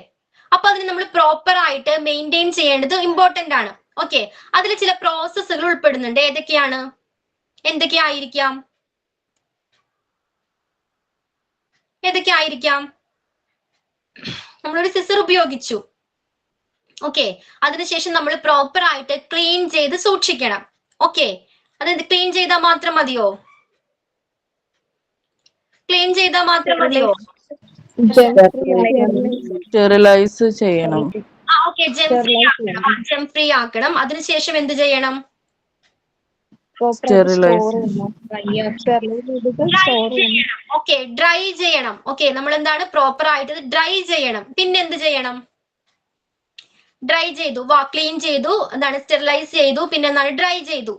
അപ്പൊ അതിന് നമ്മൾ പ്രോപ്പർ ആയിട്ട് മെയിൻറ്റെയിൻ ചെയ്യേണ്ടത് ഇമ്പോർട്ടന്റ് ആണ്. ഓക്കെ, അതിൽ ചില പ്രോസസ്സുകൾ ഉൾപ്പെടുന്നുണ്ട്. ഏതൊക്കെയാണ്, എന്തൊക്കെയായിരിക്കാം, ഏതൊക്കെയായിരിക്കാം? നമ്മളൊരു സിസർ ഉപയോഗിച്ചു. ഓക്കെ, അതിനുശേഷം നമ്മൾ പ്രോപ്പർ ആയിട്ട് ക്ലീൻ ചെയ്ത് സൂക്ഷിക്കണം. ഓക്കെ, അതായത് ക്ലീൻ ചെയ്താൽ മാത്രം മതിയോ? ക്ലീൻ ചെയ്താൽ മാത്രം മതിയോ? സ്റ്റെറിലൈസ് ചെയ്യണം. ഓക്കെ, ജെം ഫ്രീ ആക്കണം. ജെം ഫ്രീ ആക്കണം. അതിനുശേഷം എന്ത് ചെയ്യണം? ഓക്കെ, ഡ്രൈ ചെയ്യണം. ഓക്കെ, നമ്മൾ എന്താണ് പ്രോപ്പർ ആയിട്ട് ഡ്രൈ ചെയ്യണം. പിന്നെ എന്ത് ചെയ്യണം? ഡ്രൈ ചെയ്തു, ക്ലീൻ ചെയ്തു, എന്താണ് സ്റ്റെറിലൈസ് ചെയ്തു, പിന്നെ എന്താണ് ഡ്രൈ ചെയ്തു.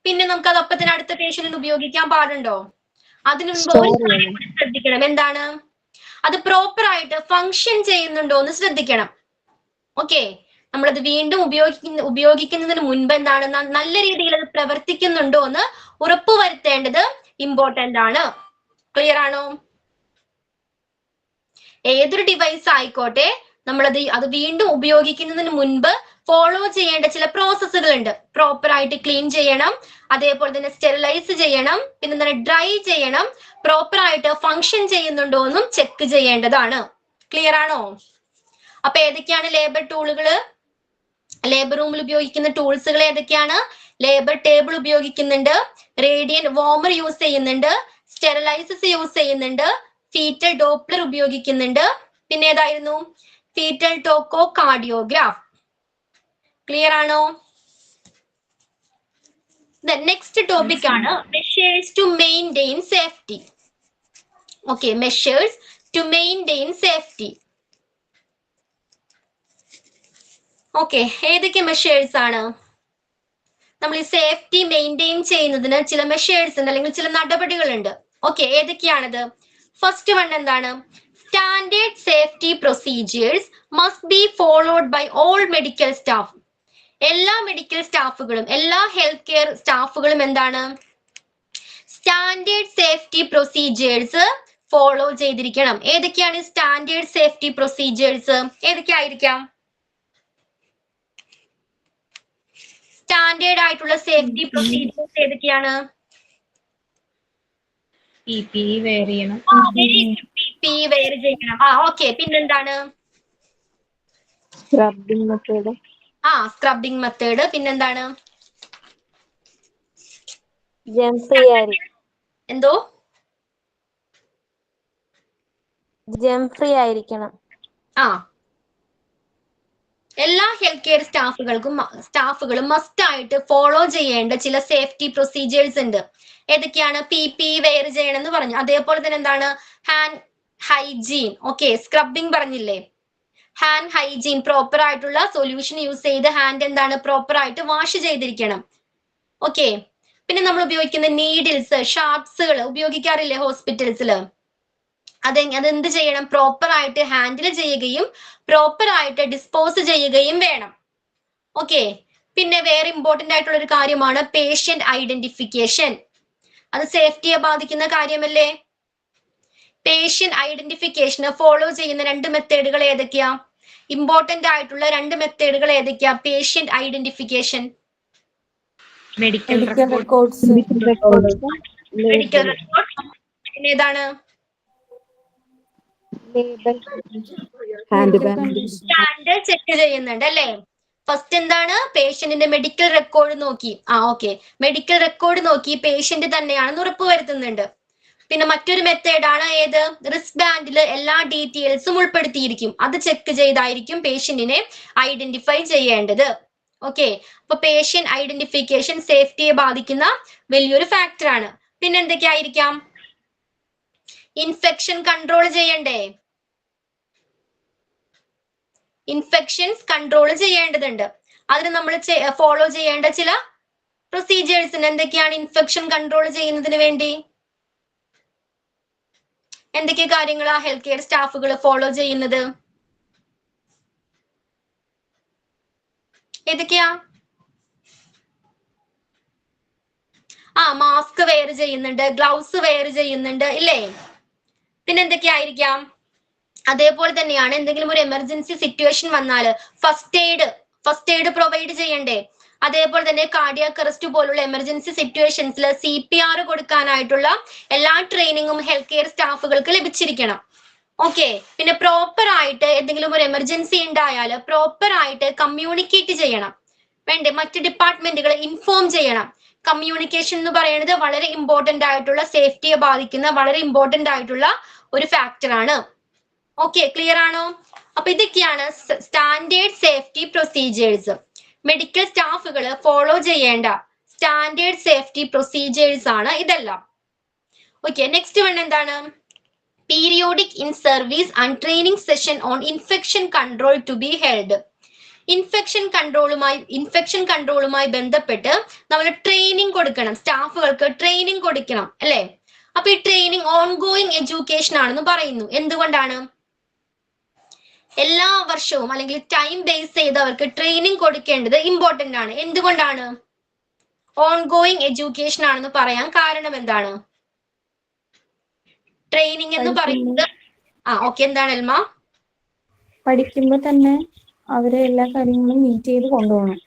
പിന്നെ നമുക്ക് അത് അപ്പത്തിന് അടുത്ത പേഷ്യന്റിന് ഉപയോഗിക്കാൻ പാടുണ്ടോ? അതിനു മുമ്പ് ഒരു കാര്യം കൂടി ശ്രദ്ധിക്കണം. എന്താണ്? അത് പ്രോപ്പർ ആയിട്ട് ഫങ്ഷൻ ചെയ്യുന്നുണ്ടോ എന്ന് ശ്രദ്ധിക്കണം. ഓക്കെ, നമ്മളത് വീണ്ടും ഉപയോഗിക്കുന്നതിന് മുൻപ് എന്താണ് നല്ല രീതിയിൽ അത് പ്രവർത്തിക്കുന്നുണ്ടോ എന്ന് ഉറപ്പുവരുത്തേണ്ടത് ഇമ്പോർട്ടന്റ് ആണ്. ക്ലിയർ ആണോ? ഏതൊരു ഡിവൈസ് ആയിക്കോട്ടെ, അത് വീണ്ടും ഉപയോഗിക്കുന്നതിന് മുൻപ് ഫോളോ ചെയ്യേണ്ട ചില പ്രോസസ്സുകൾ ഉണ്ട്. പ്രോപ്പർ ആയിട്ട് ക്ലീൻ ചെയ്യണം, അതേപോലെ തന്നെ സ്റ്റെറിലൈസ് ചെയ്യണം, പിന്നെ എന്താണ് ഡ്രൈ ചെയ്യണം, പ്രോപ്പർ ആയിട്ട് ഫങ്ഷൻ ചെയ്യുന്നുണ്ടോ എന്നും ചെക്ക് ചെയ്യേണ്ടതാണ്. ക്ലിയർ ആണോ? അപ്പൊ ഏതൊക്കെയാണ് ലേബർ ടൂളുകള്? ലേബർ റൂമിൽ ഉപയോഗിക്കുന്ന ടൂൾസുകൾ ഏതൊക്കെയാണ്? ലേബർ ടേബിൾ ഉപയോഗിക്കുന്നുണ്ട്, റേഡിയൻ വോമർ യൂസ് ചെയ്യുന്നുണ്ട്, സ്റ്റെറിലൈസസ് യൂസ് ചെയ്യുന്നുണ്ട്, ഫീറ്റൽ ഡോപ്ലർ ഉപയോഗിക്കുന്നുണ്ട്, പിന്നെ ഏതായിരുന്നു? Fetal toco cardiograph. ക്ലിയർ ആണോ? നെക്സ്റ്റ് ടോപ്പിക് ആണ് measures to maintain safety. Okay, measures to maintain safety. Okay, ഏതൊക്കെ മെഷേഴ്സ് ആണ്? നമ്മൾ ഈ സേഫ്റ്റി മെയിൻറ്റെയിൻ ചെയ്യുന്നതിന് ചില മെഷേഴ്സ് ഉണ്ട്, അല്ലെങ്കിൽ ചില നടപടികളുണ്ട്. ഓക്കെ, ഏതൊക്കെയാണത്? ഫസ്റ്റ് വൺ എന്താണ്? Standard safety procedures must be followed by all medical staff. എല്ലാ മെഡിക്കൽ സ്റ്റാഫുകളും, എല്ലാ ഹെൽത്ത് കെയർ സ്റ്റാഫുകളും എന്താണ്? സ്റ്റാൻഡേർഡ് സേഫ്റ്റി പ്രൊസീജിയേഴ്സ് ഫോളോ ചെയ്തിരിക്കണം. ഏതൊക്കെയാണ് സ്റ്റാൻഡേർഡ് സേഫ്റ്റി പ്രൊസീജിയേഴ്സ്? ഏതൊക്കെയായിരിക്കാം? സ്റ്റാൻഡേർഡ് ആയിട്ടുള്ള സേഫ്റ്റി പ്രൊസീജിയേഴ്സ് ഏതൊക്കെയാണ്? PPE വെയർ ചെയ്യണം. PPE വെയർ ചെയ്യണം. ഓക്കെ, പിന്നെന്താണ്? Scrubbing method. Scrubbing method. പിന്നെന്താണ്? ജെം ഫ്രീ ആയിരിക്കണം. എന്തോ? ജെം ഫ്രീ ആയിരിക്കണം. എല്ലാ ഹെൽത്ത് കെയർ സ്റ്റാഫുകളും മസ്റ്റ് ആയിട്ട് ഫോളോ ചെയ്യേണ്ട ചില സേഫ്റ്റി പ്രൊസീജിയേഴ്സ് ഉണ്ട്. ഏതൊക്കെയാണ്? PPE വെയർ ചെയ്യണം എന്ന് പറഞ്ഞു. അതേപോലെ തന്നെ എന്താണ്? Hand hygiene. ഓക്കെ, സ്ക്രബിംഗ് പറഞ്ഞില്ലേ? ഹാൻഡ് ഹൈജീൻ, പ്രോപ്പർ ആയിട്ടുള്ള സൊല്യൂഷൻ യൂസ് ചെയ്ത് ഹാൻഡ് എന്താണ് പ്രോപ്പർ ആയിട്ട് വാഷ് ചെയ്തിരിക്കണം. ഓക്കെ, പിന്നെ നമ്മൾ ഉപയോഗിക്കുന്ന നീഡിൽസ്, ഷാർപ്സുകൾ ഉപയോഗിക്കാറില്ലേ ഹോസ്പിറ്റൽസിൽ? അതെന്ത് ചെയ്യണം? പ്രോപ്പർ ആയിട്ട് ഹാൻഡിൽ ചെയ്യുകയും പ്രോപ്പർ ആയിട്ട് ഡിസ്പോസ് ചെയ്യുകയും വേണം. ഓക്കെ, പിന്നെ വേറെ ഇമ്പോർട്ടന്റ് ആയിട്ടുള്ള ഒരു കാര്യമാണ് പേഷ്യന്റ് ഐഡന്റിഫിക്കേഷൻ. അത് സേഫ്റ്റിയെ ബാധിക്കുന്ന കാര്യമല്ലേ? പേഷ്യന്റ് ഐഡന്റിഫിക്കേഷന് ഫോളോ ചെയ്യുന്ന 2 മെത്തേഡുകൾ ഏതൊക്കെയാ? ഇമ്പോർട്ടന്റ് ആയിട്ടുള്ള 2 മെത്തേഡുകൾ ഏതൊക്കെയാ? Patient identification. Medical records. Medical record. പിന്നെ ഏതാണ്? സ്കാൻഡ് ചെക്ക് ചെയ്യുന്നുണ്ട് അല്ലേ? ഫസ്റ്റ് എന്താണ്? പേഷ്യന്റിന്റെ മെഡിക്കൽ റെക്കോർഡ് നോക്കി. ഓക്കെ, മെഡിക്കൽ റെക്കോർഡ് നോക്കി പേഷ്യന്റ് തന്നെയാണെന്ന് ഉറപ്പുവരുത്തുന്നുണ്ട്. പിന്നെ മറ്റൊരു മെത്തേഡാണ് ഏത്? റിസ്റ്റ് ബാൻഡിൽ എല്ലാ ഡീറ്റെയിൽസും ഉൾപ്പെടുത്തിയിരിക്കും. അത് ചെക്ക് ചെയ്തായിരിക്കും പേഷ്യന്റിനെ ഐഡന്റിഫൈ ചെയ്യേണ്ടത്. ഓക്കെ, അപ്പൊ പേഷ്യന്റ് ഐഡന്റിഫിക്കേഷൻ സേഫ്റ്റിയെ ബാധിക്കുന്ന വലിയൊരു ഫാക്ടറാണ്. പിന്നെ എന്തൊക്കെയായിരിക്കാം? ഇൻഫെക്ഷൻ കൺട്രോൾ ചെയ്യണ്ടേ? ഇൻഫെക്ഷൻസ് കൺട്രോൾ ചെയ്യേണ്ടതുണ്ട്. അതിന് നമ്മൾ ഫോളോ ചെയ്യേണ്ട ചില പ്രൊസീജിയേഴ്സ് എന്തൊക്കെയാണ്? ഇൻഫെക്ഷൻ കൺട്രോൾ ചെയ്യുന്നതിന് വേണ്ടി എന്തൊക്കെ കാര്യങ്ങളാ ഹെൽത്ത് കെയർ സ്റ്റാഫുകൾ ഫോളോ ചെയ്യുന്നത്? ഏതൊക്കെയാ? മാസ്ക് വെയർ ചെയ്യുന്നുണ്ട്, ഗ്ലൗസ് വെയർ ചെയ്യുന്നുണ്ട് ഇല്ലേ? പിന്നെ എന്തൊക്കെയായിരിക്കാം? അതേപോലെ തന്നെയാണ് എന്തെങ്കിലും ഒരു എമർജൻസി സിറ്റുവേഷൻ വന്നാൽ first aid first aid provide ചെയ്യണ്ടേ? അതേപോലെ തന്നെ കാർഡിയാക് അറസ്റ്റ് പോലുള്ള എമർജൻസി സിറ്റുവേഷൻസിൽ CPR കൊടുക്കാനായിട്ടുള്ള എല്ലാ ട്രെയിനിങ്ങും ഹെൽത്ത് കെയർ സ്റ്റാഫുകൾക്ക് ലഭിച്ചിരിക്കണം. ഓക്കെ, പിന്നെ പ്രോപ്പർ ആയിട്ട് എന്തെങ്കിലും ഒരു എമർജൻസി ഉണ്ടായാൽ പ്രോപ്പർ ആയിട്ട് കമ്മ്യൂണിക്കേറ്റ് ചെയ്യണം. വേണ്ടേ? മറ്റ് ഡിപ്പാർട്ട്മെന്റുകളെ ഇൻഫോം ചെയ്യണം. കമ്മ്യൂണിക്കേഷൻ എന്ന് പറയുന്നത് വളരെ ഇമ്പോർട്ടന്റ് ആയിട്ടുള്ള, സേഫ്റ്റിയെ ബാധിക്കുന്ന വളരെ ഇമ്പോർട്ടന്റ് ആയിട്ടുള്ള ഒരു ഫാക്ടർ ആണ്. ഓക്കെ, ക്ലിയർ ആണോ? അപ്പൊ ഇതൊക്കെയാണ് സ്റ്റാൻഡേർഡ് സേഫ്റ്റി പ്രൊസീജിയേഴ്സ്. മെഡിക്കൽ സ്റ്റാഫുകൾ ഫോളോ ചെയ്യേണ്ട സ്റ്റാൻഡേർഡ് സേഫ്റ്റി പ്രൊസീജിയേഴ്സ് ആണ് ഇതെല്ലാം. ഓക്കെ, നെക്സ്റ്റ് വൺ എന്താണ്? Periodic in service and training session on infection control to be held. Infection കൺട്രോളുമായി ബന്ധപ്പെട്ട് നമ്മൾ ട്രെയിനിങ് കൊടുക്കണം, സ്റ്റാഫുകൾക്ക് ട്രെയിനിങ് കൊടുക്കണം അല്ലെ? അപ്പൊ ഈ ട്രെയിനിങ് ഓൺഗോയിങ് എഡ്യൂക്കേഷൻ ആണെന്ന് പറയുന്നു. എന്തുകൊണ്ടാണ്? എല്ലാ വർഷവും അല്ലെങ്കിൽ ടൈം ബേസ് ചെയ്ത് അവർക്ക് ട്രെയിനിങ് കൊടുക്കേണ്ടത് ഇമ്പോർട്ടന്റ് ആണ്. എന്തുകൊണ്ടാണ് ഓൺഗോയിങ് എഡ്യൂക്കേഷൻ ആണെന്ന് പറയാൻ കാരണം എന്താണ്? ട്രെയിനിങ് എന്ന് പറയുന്നത് ഓക്കെ, എന്താണ് എൽമ? പഠിക്കുമ്പോ തന്നെ അവരെ എല്ലാ കാര്യങ്ങളും മീറ്റ് ചെയ്ത് കൊണ്ടുപോകണം.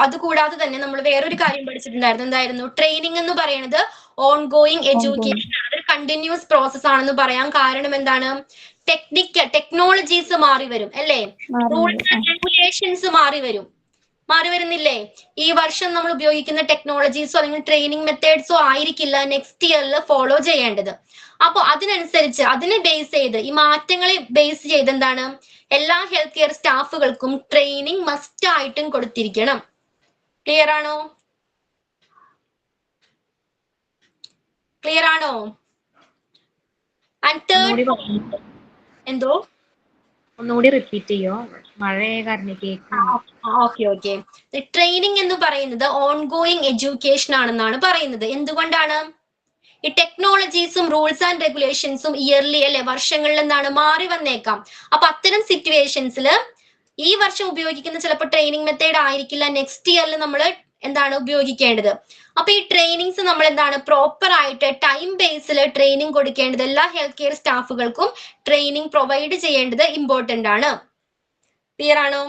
അത് കൂടാതെ തന്നെ നമ്മൾ വേറൊരു കാര്യം പഠിച്ചിട്ടുണ്ടായിരുന്നു. എന്തായിരുന്നു? ട്രെയിനിങ് എന്ന് പറയുന്നത് ഓൺഗോയിങ് എഡ്യൂക്കേഷൻ ആണ്, ഒരു കണ്ടിന്യൂസ് പ്രോസസ് ആണെന്ന് പറയാൻ കാരണം എന്താണ്? ടെക്നോളജീസ് മാറി വരും അല്ലേ? റൂൾസ് ആൻഡ് റെഗുലേഷൻസ് മാറി വരുന്നില്ലേ? ഈ വർഷം നമ്മൾ ഉപയോഗിക്കുന്ന ടെക്നോളജീസോ അല്ലെങ്കിൽ ട്രെയിനിങ് മെത്തേഡ്സോ ആയിരിക്കില്ല നെക്സ്റ്റ് ഇയറിൽ ഫോളോ ചെയ്യേണ്ടത്. അപ്പൊ അതിനനുസരിച്ച് അതിനെ ബേസ് ചെയ്ത്, ഈ മാറ്റങ്ങളെ ബേസ് ചെയ്ത് എന്താണ്, എല്ലാ ഹെൽത്ത് കെയർ സ്റ്റാഫുകൾക്കും ട്രെയിനിങ് മസ്റ്റ് ആയിട്ടും കൊടുത്തിരിക്കണം. ക്ലിയർ ആണോ? ക്ലിയർ ആണോ? ആൻഡ് തേർഡ്, എന്തോ ഒന്നുകൂടി റിപ്പീറ്റ് ചെയ്യോ? മഴയെ കാരണം ഓക്കെ. ട്രെയിനിങ് എന്ന് പറയുന്നത് ഓൺഗോയിങ് എഡ്യൂക്കേഷൻ ആണെന്നാണ് പറയുന്നത്. എന്തുകൊണ്ടാണ്? ഈ ടെക്നോളജീസും റൂൾസ് ആൻഡ് റെഗുലേഷൻസും ഇയർലി അല്ലെ, വർഷങ്ങളിൽ എന്താണ് മാറി വന്നേക്കാം. അപ്പൊ അത്തരം സിറ്റുവേഷൻസിൽ ഈ വർഷം ഉപയോഗിക്കുന്ന ചിലപ്പോൾ ട്രെയിനിങ് മെത്തേഡ് ആയിരിക്കില്ല നെക്സ്റ്റ് ഇയറിൽ നമ്മൾ എന്താണ് ഉപയോഗിക്കേണ്ടത്. അപ്പൊ ഈ ട്രെയിനിങ്സ് നമ്മൾ എന്താണ് പ്രോപ്പർ ആയിട്ട് ടൈം ബേസിൽ ട്രെയിനിങ് കൊടുക്കേണ്ടത്, എല്ലാ ഹെൽത്ത് കെയർ സ്റ്റാഫുകൾക്കും ട്രെയിനിങ് പ്രൊവൈഡ് ചെയ്യേണ്ടത് ഇമ്പോർട്ടന്റ് ആണ്. ക്ലിയർ ആണോ?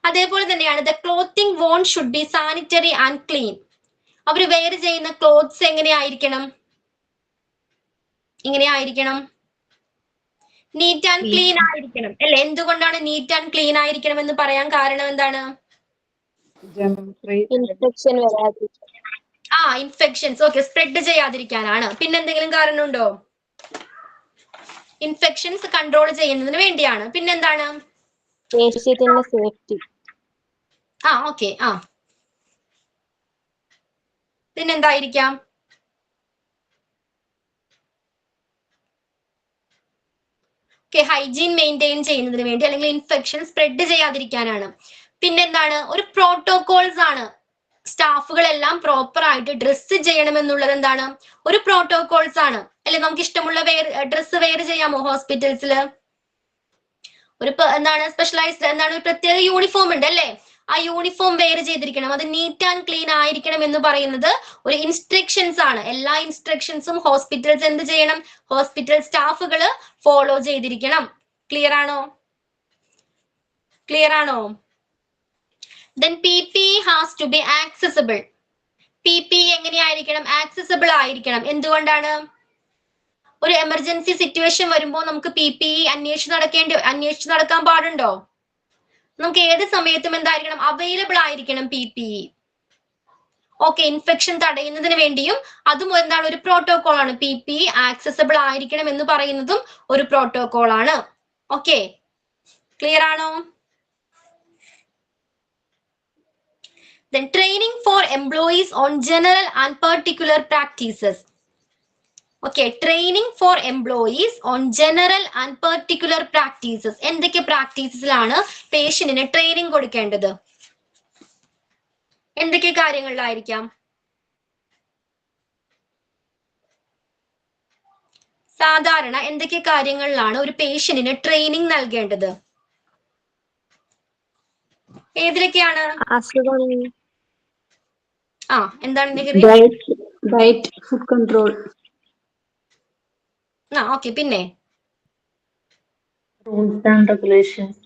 അതേപോലെ തന്നെയാണ് the clothing worn should be sanitary and clean. അവർ വെയർ ചെയ്യുന്ന ക്ലോത്ത്സ് എങ്ങനെയായിരിക്കണം? നീറ്റ് ആൻഡ് ക്ലീൻ ആയിരിക്കണം അല്ലെ? എന്തുകൊണ്ടാണ് നീറ്റ് ആൻഡ് ക്ലീൻ ആയിരിക്കണം എന്ന് പറയാൻ കാരണം എന്താണ്? ഇൻഫെക്ഷൻ വരാതിരിക്കാൻ. ഇൻഫെക്ഷൻസ് സ്പ്രെഡ് ചെയ്യാതിരിക്കാനാണ്. പിന്നെ എന്തെങ്കിലും കാരണമുണ്ടോ? ഇൻഫെക്ഷൻസ് കൺട്രോൾ ചെയ്യുന്നതിന് വേണ്ടിയാണ്. പിന്നെന്താണ്? പേഷ്യന്റിന്റെ സേഫ്റ്റി. ഓക്കെ. പിന്നെന്തായിരിക്കാം? ഹൈജീൻ മെയിൻറ്റെയിൻ ചെയ്യുന്നതിന് വേണ്ടി, അല്ലെങ്കിൽ ഇൻഫെക്ഷൻ സ്പ്രെഡ് ചെയ്യാതിരിക്കാനാണ്. പിന്നെന്താണ്? ഒരു പ്രോട്ടോകോൾസ് ആണ്. സ്റ്റാഫുകളെല്ലാം പ്രോപ്പർ ആയിട്ട് ഡ്രസ്സ് ചെയ്യണമെന്നുള്ളത് എന്താണ്? ഒരു പ്രോട്ടോകോൾസ് ആണ് അല്ലെ? നമുക്ക് ഇഷ്ടമുള്ള ഡ്രസ്സ് വെയർ ചെയ്യാമോ? ഹോസ്പിറ്റൽസിൽ ഒരു എന്താണ് സ്പെഷ്യലൈസ്ഡ് എന്താണ് ഒരു പ്രത്യേക യൂണിഫോം ഉണ്ട് അല്ലെ? ആ യൂണിഫോം വെയർ ചെയ്തിരിക്കണം. അത് നീറ്റ് ആൻഡ് ക്ലീൻ ആയിരിക്കണം എന്ന് പറയുന്നത് ഒരു ഇൻസ്ട്രക്ഷൻസ് ആണ്. എല്ലാ ഇൻസ്ട്രക്ഷൻസും ഹോസ്പിറ്റൽസ് എന്ത് ചെയ്യണം? ഹോസ്പിറ്റൽ സ്റ്റാഫുകൾ ഫോളോ ചെയ്തിരിക്കണം. ക്ലിയർ ആണോ? Then PPE has to be accessible. PPE എങ്ങനെയായിരിക്കണം? ആക്സസിബിൾ ആയിരിക്കണം. എന്തുകൊണ്ടാണ്? ഒരു എമർജൻസി സിറ്റുവേഷൻ വരുമ്പോൾ നമുക്ക് PPE അന്വേഷിച്ച് നടക്കാൻ പാടുണ്ടോ? നമുക്ക് ഏത് സമയത്തും എന്തായിരിക്കണം? അവൈലബിൾ ആയിരിക്കണം PPE. ഇൻഫെക്ഷൻ തടയുന്നതിന് വേണ്ടിയും അതും എന്താണ്? ഒരു പ്രോട്ടോകോൾ ആണ്. PPE ആക്സസിബിൾ ആയിരിക്കണം എന്ന് പറയുന്നതും ഒരു പ്രോട്ടോകോൾ ആണ്. ക്ലിയർ ആണോ? Then training for employees on general and particular practices. Training for employees on general and particular practices. എന്തൊക്കെ പ്രാക്ടീസിലാണ് പേഷ്യന്റിന് ട്രെയിനിങ് കൊടുക്കേണ്ടത്? എന്തൊക്കെ കാര്യങ്ങളിലായിരിക്കാം? സാധാരണ എന്തൊക്കെ കാര്യങ്ങളിലാണ് ഒരു പേഷ്യന്റിന് ട്രെയിനിങ് നൽകേണ്ടത്? ഏതിലൊക്കെയാണ്? എന്താണ് ഡയറ്റ്, ഫുഡ് കൺട്രോൾ. പിന്നെ rules and regulations.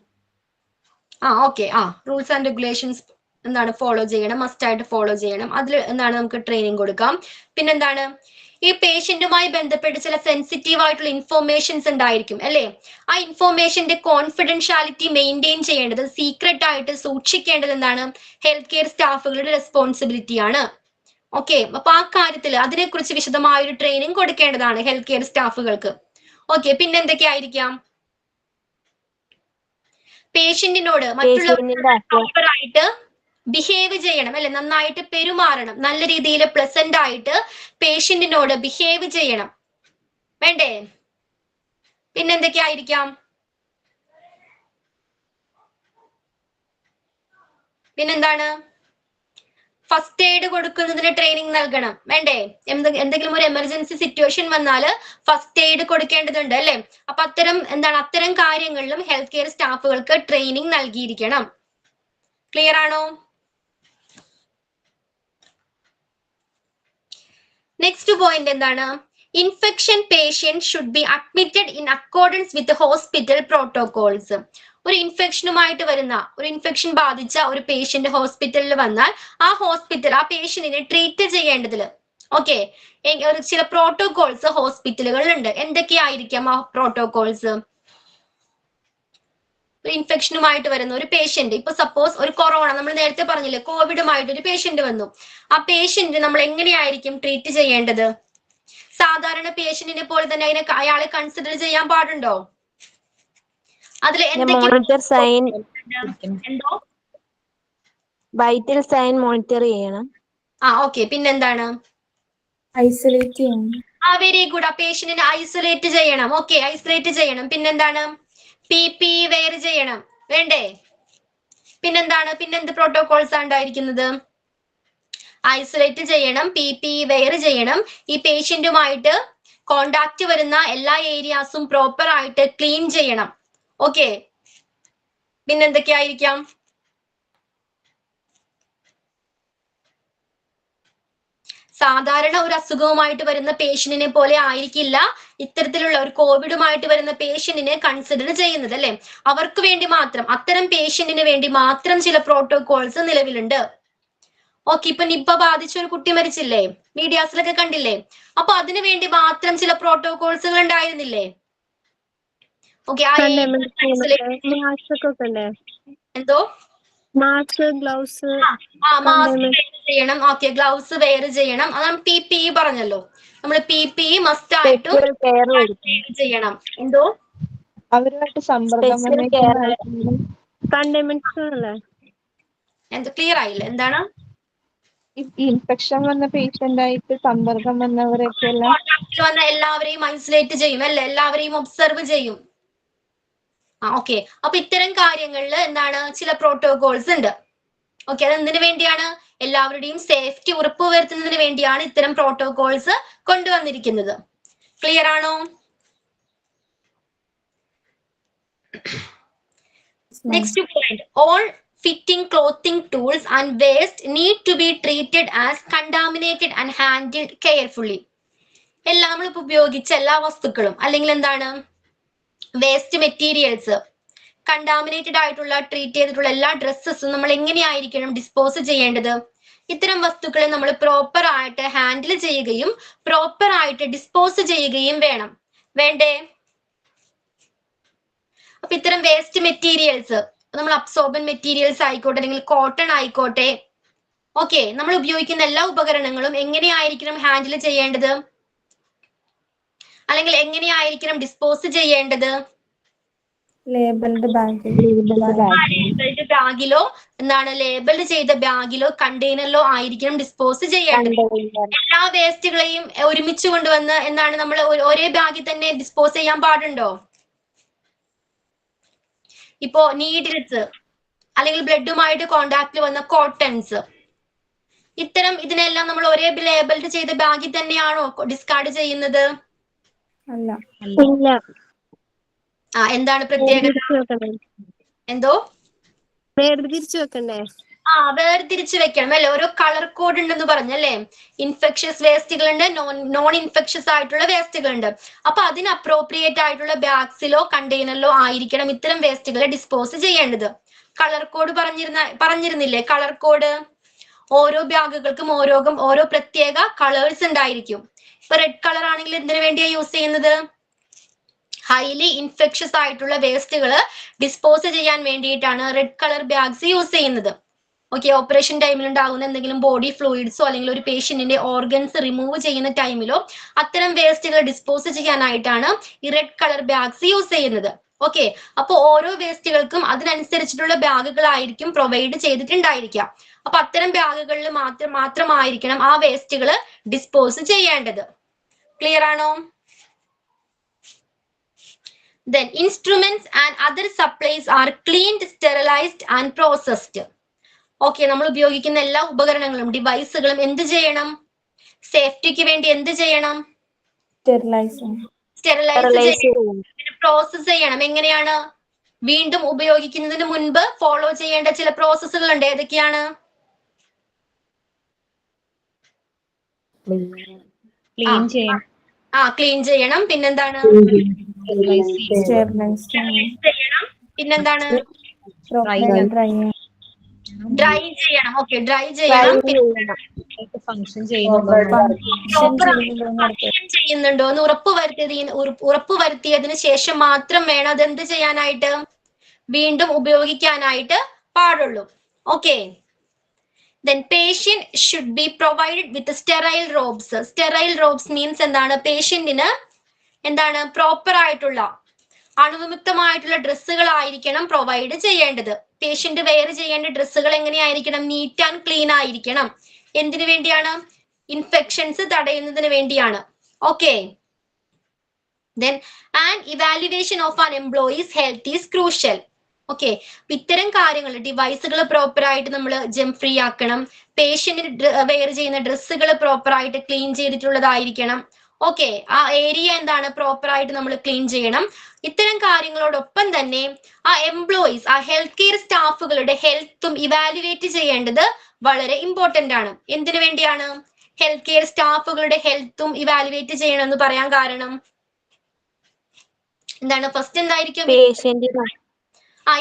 Okay rules and regulations എന്താണ് ഫോളോ ചെയ്യണം, മസ്റ്റ് ആയിട്ട് ഫോളോ ചെയ്യണം. അതിൽ എന്താണ് നമുക്ക് ട്രെയിനിങ് കൊടുക്കാം. പിന്നെന്താണ്, ഈ പേഷ്യന്റുമായി ബന്ധപ്പെട്ട് ചില സെൻസിറ്റീവ് ആയിട്ടുള്ള ഇൻഫോർമേഷൻസ് ഉണ്ടായിരിക്കും അല്ലെ. ആ ഇൻഫോർമേഷന്റെ കോൺഫിഡൻഷ്യാലിറ്റി മെയിൻറ്റെയിൻ ചെയ്യേണ്ടത്, സീക്രട്ട് ആയിട്ട് സൂക്ഷിക്കേണ്ടത് എന്താണ്, ഹെൽത്ത് കെയർ സ്റ്റാഫുകളുടെ റെസ്പോൺസിബിലിറ്റി ആണ്. ഓക്കെ, അപ്പൊ ആ കാര്യത്തിൽ അതിനെക്കുറിച്ച് വിശദമായ ഒരു ട്രെയിനിങ് കൊടുക്കേണ്ടതാണ് ഹെൽത്ത് കെയർ സ്റ്റാഫുകൾക്ക്. ഓക്കെ, പിന്നെ എന്തൊക്കെയായിരിക്കാം, പേഷ്യന്റിനോട് മറ്റുള്ളവരായിട്ട് ബിഹേവ് ചെയ്യണം അല്ലെ, നന്നായിട്ട് പെരുമാറണം, നല്ല രീതിയിൽ പ്ലസന്റ് ആയിട്ട് പേഷ്യന്റിനോട് ബിഹേവ് ചെയ്യണം, വേണ്ടേ? പിന്നെന്തൊക്കെയായിരിക്കാം, പിന്നെന്താണ്, ഫസ്റ്റ് എയ്ഡ് കൊടുക്കുന്നതിന് ട്രെയിനിങ് നൽകണം, വേണ്ടേ? എന്തെങ്കിലും ഒരു എമർജൻസി സിറ്റുവേഷൻ വന്നാൽ ഫസ്റ്റ് എയ്ഡ് കൊടുക്കേണ്ടതുണ്ട് അല്ലെ. അപ്പൊ അത്തരം കാര്യങ്ങളിലും ഹെൽത്ത് കെയർ സ്റ്റാഫുകൾക്ക് ട്രെയിനിങ് നൽകിയിരിക്കണം. ക്ലിയർ ആണോ? നെക്സ്റ്റ് പോയിന്റ് എന്താണ്, infection patient should be admitted in accordance with hospital protocols. ഒരു ഇൻഫെക്ഷൻ ബാധിച്ച ഒരു പേഷ്യന്റ് ഹോസ്പിറ്റലിൽ വന്നാൽ ആ പേഷ്യന്റിനെ ട്രീറ്റ് ചെയ്യേണ്ടതിൽ ചില പ്രോട്ടോകോൾസ് ഹോസ്പിറ്റലുകളിലുണ്ട്. എന്തൊക്കെയായിരിക്കാം ആ പ്രോട്ടോകോൾസ്? ഇൻഫെക്ഷനുമായിട്ട് വരുന്ന ഒരു പേഷ്യന്റ്, ഇപ്പൊ സപ്പോസ് ഒരു കൊറോണ, നമ്മൾ നേരത്തെ പറഞ്ഞില്ലേ കോവിഡുമായിട്ട് ഒരു പേഷ്യന്റ് വന്നു, ആ പേഷ്യന്റ് നമ്മൾ എങ്ങനെയായിരിക്കും ട്രീറ്റ് ചെയ്യേണ്ടത്? സാധാരണ പേഷ്യന്റിനെ പോലെ തന്നെ അയാളെ കൺസിഡർ ചെയ്യാൻ പാടുണ്ടോ? അതിൽ മോണിറ്റർ സൈൻ, എന്തോ വൈറ്റൽ സൈൻ മോണിറ്റർ ചെയ്യണം. ഓക്കെ, പിന്നെന്താണ്, ഐസൊലേറ്റ് ചെയ്യണം. വെരി ഗുഡ്, ആ പേഷ്യന്റിനെ ഐസൊലേറ്റ് ചെയ്യണം. ഐസൊലേറ്റ് ചെയ്യണം. പിന്നെന്താണ്, PPE വെയർ ചെയ്യണം, വേണ്ടേ? പിന്നെന്ത് പ്രോട്ടോകോൾസ് ആണ് ഉണ്ടായിരിക്കുന്നത്? ഐസൊലേറ്റ് ചെയ്യണം, PPE വെയർ ചെയ്യണം, ഈ പേഷ്യന്റുമായിട്ട് കോണ്ടാക്ട് വരുന്ന എല്ലാ ഏരിയാസും പ്രോപ്പർ ആയിട്ട് ക്ലീൻ ചെയ്യണം. ഓക്കെ, പിന്നെന്തൊക്കെയായിരിക്കാം? സാധാരണ ഒരു അസുഖവുമായിട്ട് വരുന്ന പേഷ്യന്റിനെ പോലെ ആയിരിക്കില്ല ഇത്തരത്തിലുള്ള ഒരു കോവിഡുമായിട്ട് വരുന്ന പേഷ്യന്റിനെ കൺസിഡർ ചെയ്യുന്നത് അല്ലെ. അവർക്ക് വേണ്ടി മാത്രം, അത്തരം പേഷ്യന്റിന് വേണ്ടി മാത്രം ചില പ്രോട്ടോകോൾസ് നിലവിലുണ്ട്. ഇപ്പൊ നിപ്പ ബാധിച്ച ഒരു കുട്ടി മരിച്ചില്ലേ, മീഡിയാസിലൊക്കെ കണ്ടില്ലേ? അപ്പൊ അതിനു വേണ്ടി മാത്രം ചില പ്രോട്ടോകോൾസുകൾ ഉണ്ടായിരുന്നില്ലേ? എന്തോ മാസ്ക്, ഗ്ലൗസ് ചെയ്യണം. ഗ്ലൗസ് വെയർ ചെയ്യണം. അതാണ് PPE പറഞ്ഞല്ലോ, നമ്മൾ PPE മസ്റ്റ് ആയിട്ടും ചെയ്യണം. എന്തോ അവരുമായിട്ട് സമ്പർക്കം എന്തോ ക്ലിയർ ആയില്ല, എന്താണ്? ഇൻഫെക്ഷൻ വന്ന പേഷ്യന്റ് ആയിട്ട് സമ്പർക്കം വന്നവരൊക്കെ വന്ന എല്ലാവരെയും ഐസൊലേറ്റ് ചെയ്യും അല്ലെ, എല്ലാവരെയും ഒബ്സർവ് ചെയ്യും. അപ്പൊ ഇത്തരം കാര്യങ്ങളിൽ എന്താണ്, ചില പ്രോട്ടോകോൾസ് ഉണ്ട്. അതെന്തിനു വേണ്ടിയാണ്? എല്ലാവരുടെയും സേഫ്റ്റി ഉറപ്പുവരുത്തുന്നതിന് വേണ്ടിയാണ് ഇത്തരം പ്രോട്ടോകോൾസ് കൊണ്ടുവന്നിരിക്കുന്നത്. ക്ലിയർ ആണോ? Next point, all fitting clothing tools and waste need to be treated as contaminated and handled carefully. നമ്മളിപ്പോ ഉപയോഗിച്ച എല്ലാ വസ്തുക്കളും അല്ലെങ്കിൽ എന്താണ് വേസ്റ്റ് മെറ്റീരിയൽസ്, കണ്ടാമിനേറ്റഡ് ആയിട്ടുള്ള ട്രീറ്റ് ചെയ്തിട്ടുള്ള എല്ലാ ഡ്രസ്സസും നമ്മൾ എങ്ങനെയായിരിക്കണം ഡിസ്പോസ് ചെയ്യേണ്ടത്? ഇത്തരം വസ്തുക്കളെ നമ്മൾ പ്രോപ്പർ ആയിട്ട് ഹാൻഡിൽ ചെയ്യുകയും പ്രോപ്പർ ആയിട്ട് ഡിസ്പോസ് ചെയ്യുകയും വേണ്ടേ? അപ്പൊ ഇത്തരം വേസ്റ്റ് മെറ്റീരിയൽസ്, നമ്മൾ അബ്സോർബൻ മെറ്റീരിയൽസ് ആയിക്കോട്ടെ അല്ലെങ്കിൽ കോട്ടൺ ആയിക്കോട്ടെ, നമ്മൾ ഉപയോഗിക്കുന്ന എല്ലാ ഉപകരണങ്ങളും എങ്ങനെയായിരിക്കണം ഹാൻഡിൽ ചെയ്യേണ്ടത് അല്ലെങ്കിൽ എങ്ങനെയായിരിക്കണം ഡിസ്പോസ് ചെയ്യേണ്ടത്? ലേബിൾഡ് ബാഗിലോ ലേബിൾഡ് ചെയ്ത ബാഗിലോ കണ്ടെയ്നറിലോ ആയിരിക്കണം ഡിസ്പോസ് ചെയ്യേണ്ടത്. എല്ലാ വേസ്റ്റുകളെയും ഒരുമിച്ച് കൊണ്ടുവന്ന് നമ്മൾ ഒരേ ബാഗിൽ തന്നെ ഡിസ്പോസ് ചെയ്യാൻ പാടുണ്ടോ? ഇപ്പോ നീഡിൽസ് അല്ലെങ്കിൽ ബ്ലഡുമായിട്ട് കോണ്ടാക്റ്റിൽ വന്ന കോട്ടൺസ്, ഇതിനെല്ലാം നമ്മൾ ഒരേ ലേബിൾഡ് ചെയ്ത ബാഗിൽ തന്നെയാണോ ഡിസ്കാർഡ് ചെയ്യുന്നത്? അല്ല. എന്താണ് പ്രത്യേകത? എന്തോ വേർതിരിച്ചു വെക്കണ്ടേ? വേർതിരിച്ച് വെക്കണം അല്ലെ. ഓരോ കളർ കോഡ് ഉണ്ടെന്ന് പറഞ്ഞല്ലേ. ഇൻഫെക്ഷ്യസ് വേസ്റ്റുകൾ ഉണ്ട്, നോൺ ഇൻഫെക്ഷ്യസ് ആയിട്ടുള്ള വേസ്റ്റുകൾ ഉണ്ട്. അപ്പൊ അതിന് അപ്രോപ്രിയേറ്റ് ആയിട്ടുള്ള ബാഗ്സിലോ കണ്ടെയ്നറിലോ ആയിരിക്കണം ഇത്തരം വേസ്റ്റുകളെ ഡിസ്പോസ് ചെയ്യേണ്ടത്. കളർ കോഡ് പറഞ്ഞിരുന്നില്ലേ? കളർ കോഡ് ഓരോ ബാഗുകൾക്കും ഓരോ പ്രത്യേക കളേഴ്സ് ഉണ്ടായിരിക്കും. ഇപ്പൊ റെഡ് കളർ ആണെങ്കിൽ എന്തിനു വേണ്ടിയാ യൂസ് ചെയ്യുന്നത്? ഹൈലി ഇൻഫെക്ഷസ് ആയിട്ടുള്ള വേസ്റ്റുകൾ ഡിസ്പോസ് ചെയ്യാൻ വേണ്ടിയിട്ടാണ് റെഡ് കളർ ബാഗ്സ് യൂസ് ചെയ്യുന്നത്. ഓക്കെ, ഓപ്പറേഷൻ ടൈമിൽ ഉണ്ടാകുന്ന എന്തെങ്കിലും ബോഡി ഫ്ലൂയിഡ്സോ അല്ലെങ്കിൽ ഒരു പേഷ്യന്റിന്റെ ഓർഗൻസ് റിമൂവ് ചെയ്യുന്ന ടൈമിലോ അത്തരം വേസ്റ്റുകൾ ഡിസ്പോസ് ചെയ്യാനായിട്ടാണ് ഈ റെഡ് കളർ ബാഗ്സ് യൂസ് ചെയ്യുന്നത്. ഓക്കെ, അപ്പൊ ഓരോ വേസ്റ്റുകൾക്കും അതിനനുസരിച്ചിട്ടുള്ള ബാഗുകളായിരിക്കും പ്രൊവൈഡ് ചെയ്തിട്ടുണ്ടായിരിക്കാം. അപ്പൊ അത്തരം ബാഗുകളിൽ മാത്രമായിരിക്കണം ആ വേസ്റ്റുകൾ ഡിസ്പോസ് ചെയ്യേണ്ടത്. ക്ലിയർ ആണോ? Then instruments and other supplies are cleaned, sterilized and processed. Okay, നമ്മൾ ഉപയോഗിക്കുന്ന എല്ലാ ഉപകരണങ്ങളും ഡിവൈസുകളും എന്ത് ചെയ്യണം? സേഫ്റ്റിക്ക് വേണ്ടി എന്ത് ചെയ്യണം? സ്റ്റെറിലൈസ് ചെയ്യണം, പ്രോസസ് ചെയ്യണം. എങ്ങനെയാണ്? വീണ്ടും ഉപയോഗിക്കുന്നതിന് മുൻപ് ഫോളോ ചെയ്യേണ്ട ചില പ്രോസസ്സുകൾ ഉണ്ട്. ഏതൊക്കെയാണ്? ക്ലീൻ ചെയ്യണം. ക്ലീൻ ചെയ്യണം. പിന്നെന്താണ്? സ്റ്റെറിലൈസ് ചെയ്യണം. പിന്നെന്താണ്? ഡ്രൈ ചെയ്യണം. ഓക്കെ, ഡ്രൈ ചെയ്യണം. ഫങ്ഷൻ ചെയ്യുന്നുണ്ടോ എന്ന് ഉറപ്പുവരുത്തിയതിന് ശേഷം മാത്രം വേണം അതെന്ത് ചെയ്യാനായിട്ട്? വീണ്ടും ഉപയോഗിക്കാനായിട്ട് പാടുള്ളൂ. Okay, then patient should be provided with sterile robes. Sterile robes means എന്താണ്? പേഷ്യന്റിന് എന്താണ്? പ്രോപ്പർ ആയിട്ടുള്ള അണുവിമുക്തമായിട്ടുള്ള ഡ്രസ്സുകളായിരിക്കണം പ്രൊവൈഡ് ചെയ്യേണ്ടത്. പേഷ്യന്റ് വെയർ ചെയ്യേണ്ട ഡ്രസ്സുകൾ എങ്ങനെയായിരിക്കണം? നീറ്റ് ആൻഡ് ക്ലീൻ ആയിരിക്കണം. എന്തിനു വേണ്ടിയാണ്? ഇൻഫെക്ഷൻസ് തടയുന്നതിന് വേണ്ടിയാണ്. Okay, then an evaluation of an employee's health is crucial. Okay, ഇത്തരം കാര്യങ്ങൾ ഡിവൈസുകൾ പ്രോപ്പർ ആയിട്ട് നമ്മൾ ജം ഫ്രീ ആക്കണം. പേഷ്യന്റിന് വെയർ ചെയ്യുന്ന ഡ്രസ്സുകൾ പ്രോപ്പർ ആയിട്ട് ക്ലീൻ ചെയ്തിട്ടുള്ളതായിരിക്കണം. ഓക്കെ, ആ ഏരിയ എന്താണ്? പ്രോപ്പർ ആയിട്ട് നമ്മൾ ക്ലീൻ ചെയ്യണം. ഇത്തരം കാര്യങ്ങളോടൊപ്പം തന്നെ ആ എംപ്ലോയീസ്, ആ ഹെൽത്ത് കെയർ സ്റ്റാഫുകളുടെ ഹെൽത്തും ഇവാലുവേറ്റ് ചെയ്യേണ്ടത് വളരെ ഇമ്പോർട്ടന്റ് ആണ്. എന്തിനു വേണ്ടിയാണ് ഹെൽത്ത് കെയർ സ്റ്റാഫുകളുടെ ഹെൽത്തും ഇവാലുവേറ്റ് ചെയ്യണം എന്ന് പറയാൻ കാരണം എന്താണ്? ഫസ്റ്റ് എന്തായിരിക്കും?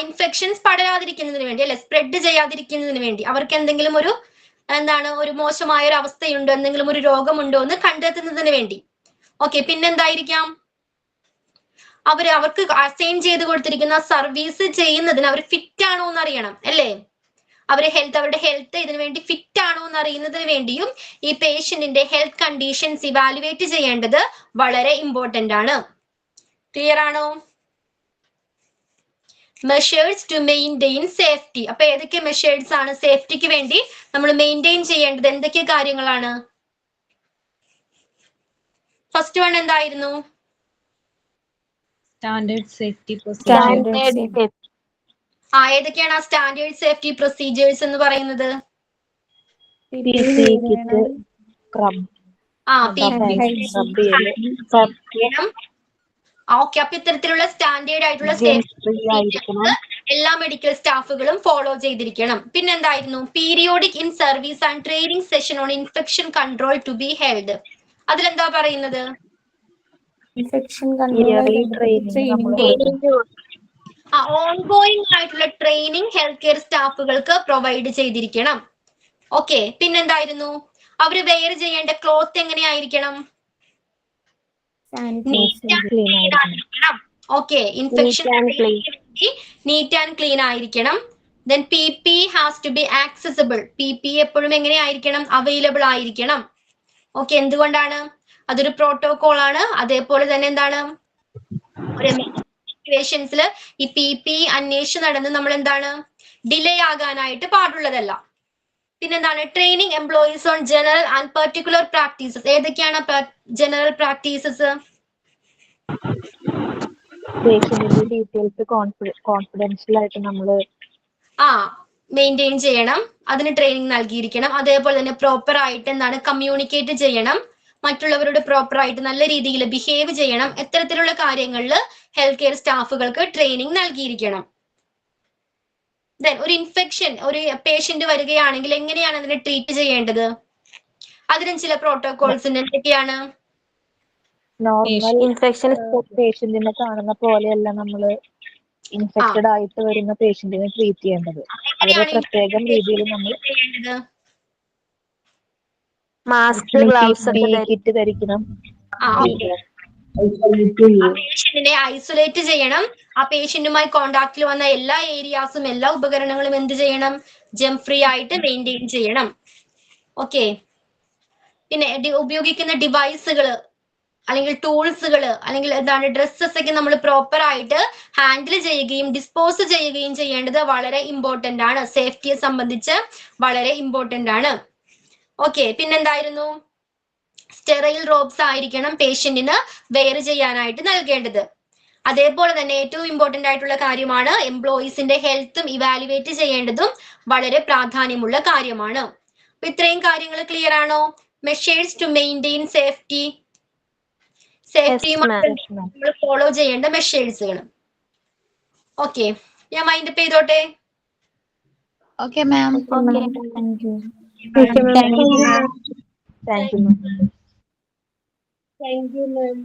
ഇൻഫെക്ഷൻസ് പടരാതിരിക്കുന്നതിന് വേണ്ടി, അല്ലെ, സ്പ്രെഡ് ചെയ്യാതിരിക്കുന്നതിന് വേണ്ടി, അവർക്ക് എന്തെങ്കിലും ഒരു ഒരു മോശമായ ഒരു അവസ്ഥയുണ്ടോ, എന്തെങ്കിലും ഒരു രോഗമുണ്ടോ എന്ന് കണ്ടെത്തുന്നതിന് വേണ്ടി. ഓക്കെ, പിന്നെന്തായിരിക്കാം? അവർക്ക് അസൈൻ ചെയ്ത് കൊടുത്തിരിക്കുന്ന സർവീസ് ചെയ്യുന്നതിന് അവർ ഫിറ്റ് ആണോ എന്ന് അറിയണം, അല്ലേ? അവരുടെ ഹെൽത്ത് ഇതിനു വേണ്ടി ഫിറ്റ് ആണോ എന്ന് അറിയുന്നതിന് വേണ്ടിയും ഈ പേഷ്യന്റിന്റെ ഹെൽത്ത് കണ്ടീഷൻസ് ഇവാലുവേറ്റ് ചെയ്യേണ്ടത് വളരെ ഇമ്പോർട്ടന്റ് ആണ്. ക്ലിയർ ആണോ? Measures to maintain safety. അപ്പൊ ഏതൊക്കെ മെഷേഴ്സ് ആണ് സേഫ്റ്റിക്ക് വേണ്ടി നമ്മൾ മെയിൻറ്റെയിൻ ചെയ്യേണ്ടത്? എന്തൊക്കെ കാര്യങ്ങളാണ്? ഫസ്റ്റ് വൺ എന്തായിരുന്നു? Standard safety procedure. ഏതൊക്കെയാണ് ആ സ്റ്റാൻഡേർഡ് സേഫ്റ്റി പ്രൊസീജിയേഴ്സ് എന്ന് പറയുന്നത്? ഓക്കെ, അപ്പൊ ഇത്തരത്തിലുള്ള സ്റ്റാൻഡേർഡ് ആയിട്ടുള്ള എല്ലാ മെഡിക്കൽ സ്റ്റാഫുകളും ഫോളോ ചെയ്തിരിക്കണം. പിന്നെന്തായിരുന്നു? Periodic in service and training session on infection control to be held. അതിലെന്താ പറയുന്നത്? ഓൺഗോയിങ് ആയിട്ടുള്ള ട്രെയിനിങ് ഹെൽത്ത് കെയർ സ്റ്റാഫുകൾക്ക് പ്രൊവൈഡ് ചെയ്തിരിക്കണം. ഓക്കെ, പിന്നെന്തായിരുന്നു? അവര് വെയർ ചെയ്യേണ്ട ക്ലോത്ത് എങ്ങനെയായിരിക്കണം? Okay, infection neat and clean ആയിരിക്കണം. Then PP has to be accessible. PP എപ്പോഴും എങ്ങനെയായിരിക്കണം? അവൈലബിൾ ആയിരിക്കണം. ഓക്കെ, എന്തുകൊണ്ടാണ്? അതൊരു പ്രോട്ടോകോൾ ആണ്. അതേപോലെ തന്നെ എന്താണ്? സിറ്റുവേഷൻസിൽ ഈ PP അന്വേഷിച്ച് നടന്ന് നമ്മൾ എന്താണ് ഡിലേ ആകാനായിട്ട് പാടുള്ളതല്ല. പിന്നെന്താണ്? Training employees on general and particular practices. ഏതൊക്കെയാണ് ജനറൽ പ്രാക്ടീസസ്? ഡീറ്റെയിൽസ് കോൺഫിഡൻഷ്യൽ ആയിട്ട് നമ്മൾ മെയിൻറ്റെയിൻ ചെയ്യണം. അതിന് ട്രെയിനിങ് നൽകിയിരിക്കണം. അതേപോലെ തന്നെ പ്രോപ്പർ ആയിട്ട് എന്താണ് കമ്മ്യൂണിക്കേറ്റ് ചെയ്യണം. മറ്റുള്ളവരോട് പ്രോപ്പർ ആയിട്ട് നല്ല രീതിയിൽ ബിഹേവ് ചെയ്യണം. ഇത്തരത്തിലുള്ള കാര്യങ്ങളിൽ ഹെൽത്ത് കെയർ സ്റ്റാഫുകൾക്ക് ട്രെയിനിങ് നൽകിയിരിക്കണം. ദെൻ ഒരു ഇൻഫെക്ഷൻ ഒരു പേഷ്യന്റ് വരികയാണെങ്കിൽ എങ്ങനെയാണ് അതിനെ ട്രീറ്റ് ചെയ്യേണ്ടത്? അതിനും ചില പ്രോട്ടോകോൾസ് എന്തൊക്കെയാണ്? നോർമൽ ഇൻഫെക്ഷൻ പേഷ്യന്റിനെ കാണുന്ന പോലെയല്ല നമ്മള് ഇൻഫെക്റ്റഡ് ആയിട്ട് വരുന്ന പേഷ്യന്റിനെ ട്രീറ്റ് ചെയ്യേണ്ടത്. അവരെ പ്രത്യേകം രീതിയിൽ നമ്മൾ ചെയ്യേണ്ടത് മാസ്ക് ഗ്ലൗസ് ഒക്കെ കിറ്റ് ധരിക്കണം. ആ പേഷ്യന്റിനെ ഐസൊലേറ്റ് ചെയ്യണം. ആ പേഷ്യന്റുമായി കോണ്ടാക്റ്റിൽ വന്ന എല്ലാ ഏരിയാസും എല്ലാ ഉപകരണങ്ങളും എന്ത് ചെയ്യണം? ജം ഫ്രീ ആയിട്ട് മെയിൻറ്റെയിൻ ചെയ്യണം. ഓക്കെ. പിന്നെ ഉപയോഗിക്കുന്ന ഡിവൈസുകൾ അല്ലെങ്കിൽ ടൂൾസുകൾ അല്ലെങ്കിൽ എന്താണ് ഡ്രസ്സസ് ഒക്കെ നമ്മൾ പ്രോപ്പർ ആയിട്ട് ഹാൻഡിൽ ചെയ്യുകയും ഡിസ്പോസ് ചെയ്യുകയും ചെയ്യേണ്ടത് വളരെ ഇമ്പോർട്ടന്റ് ആണ്. സേഫ്റ്റിയെ സംബന്ധിച്ച് വളരെ ഇമ്പോർട്ടന്റ് ആണ്. ഓക്കെ. പിന്നെന്തായിരുന്നു? സ്റ്റെറൈൽ റോബ്സ് ആയിരിക്കണം പേഷ്യന്റിന് വെയർ ചെയ്യാനായിട്ട് നൽകേണ്ടത്. അതേപോലെ തന്നെ ഏറ്റവും ഇമ്പോർട്ടന്റ് ആയിട്ടുള്ള കാര്യമാണ് എംപ്ലോയീസിന്റെ ഹെൽത്തും ഇവാലുവേറ്റ് ചെയ്യേണ്ടതും വളരെ പ്രാധാന്യമുള്ള കാര്യമാണ്. അപ്പൊ ഇത്രയും കാര്യങ്ങൾ ക്ലിയർ ആണോ? മെഷേഴ്സ് ടു മെയിൻറ്റെയിൻ സേഫ്റ്റി, സേഫ്റ്റിയുമായി നമ്മൾ ഫോളോ ചെയ്യേണ്ട മെഷേഴ്സുകൾ. ഓക്കെ, ഞാൻ മൈൻഡ് അപ്പ് ചെയ്തോട്ടെ? Okay ma'am. Thank you. Thank you. Thank you. Thank you ma'am.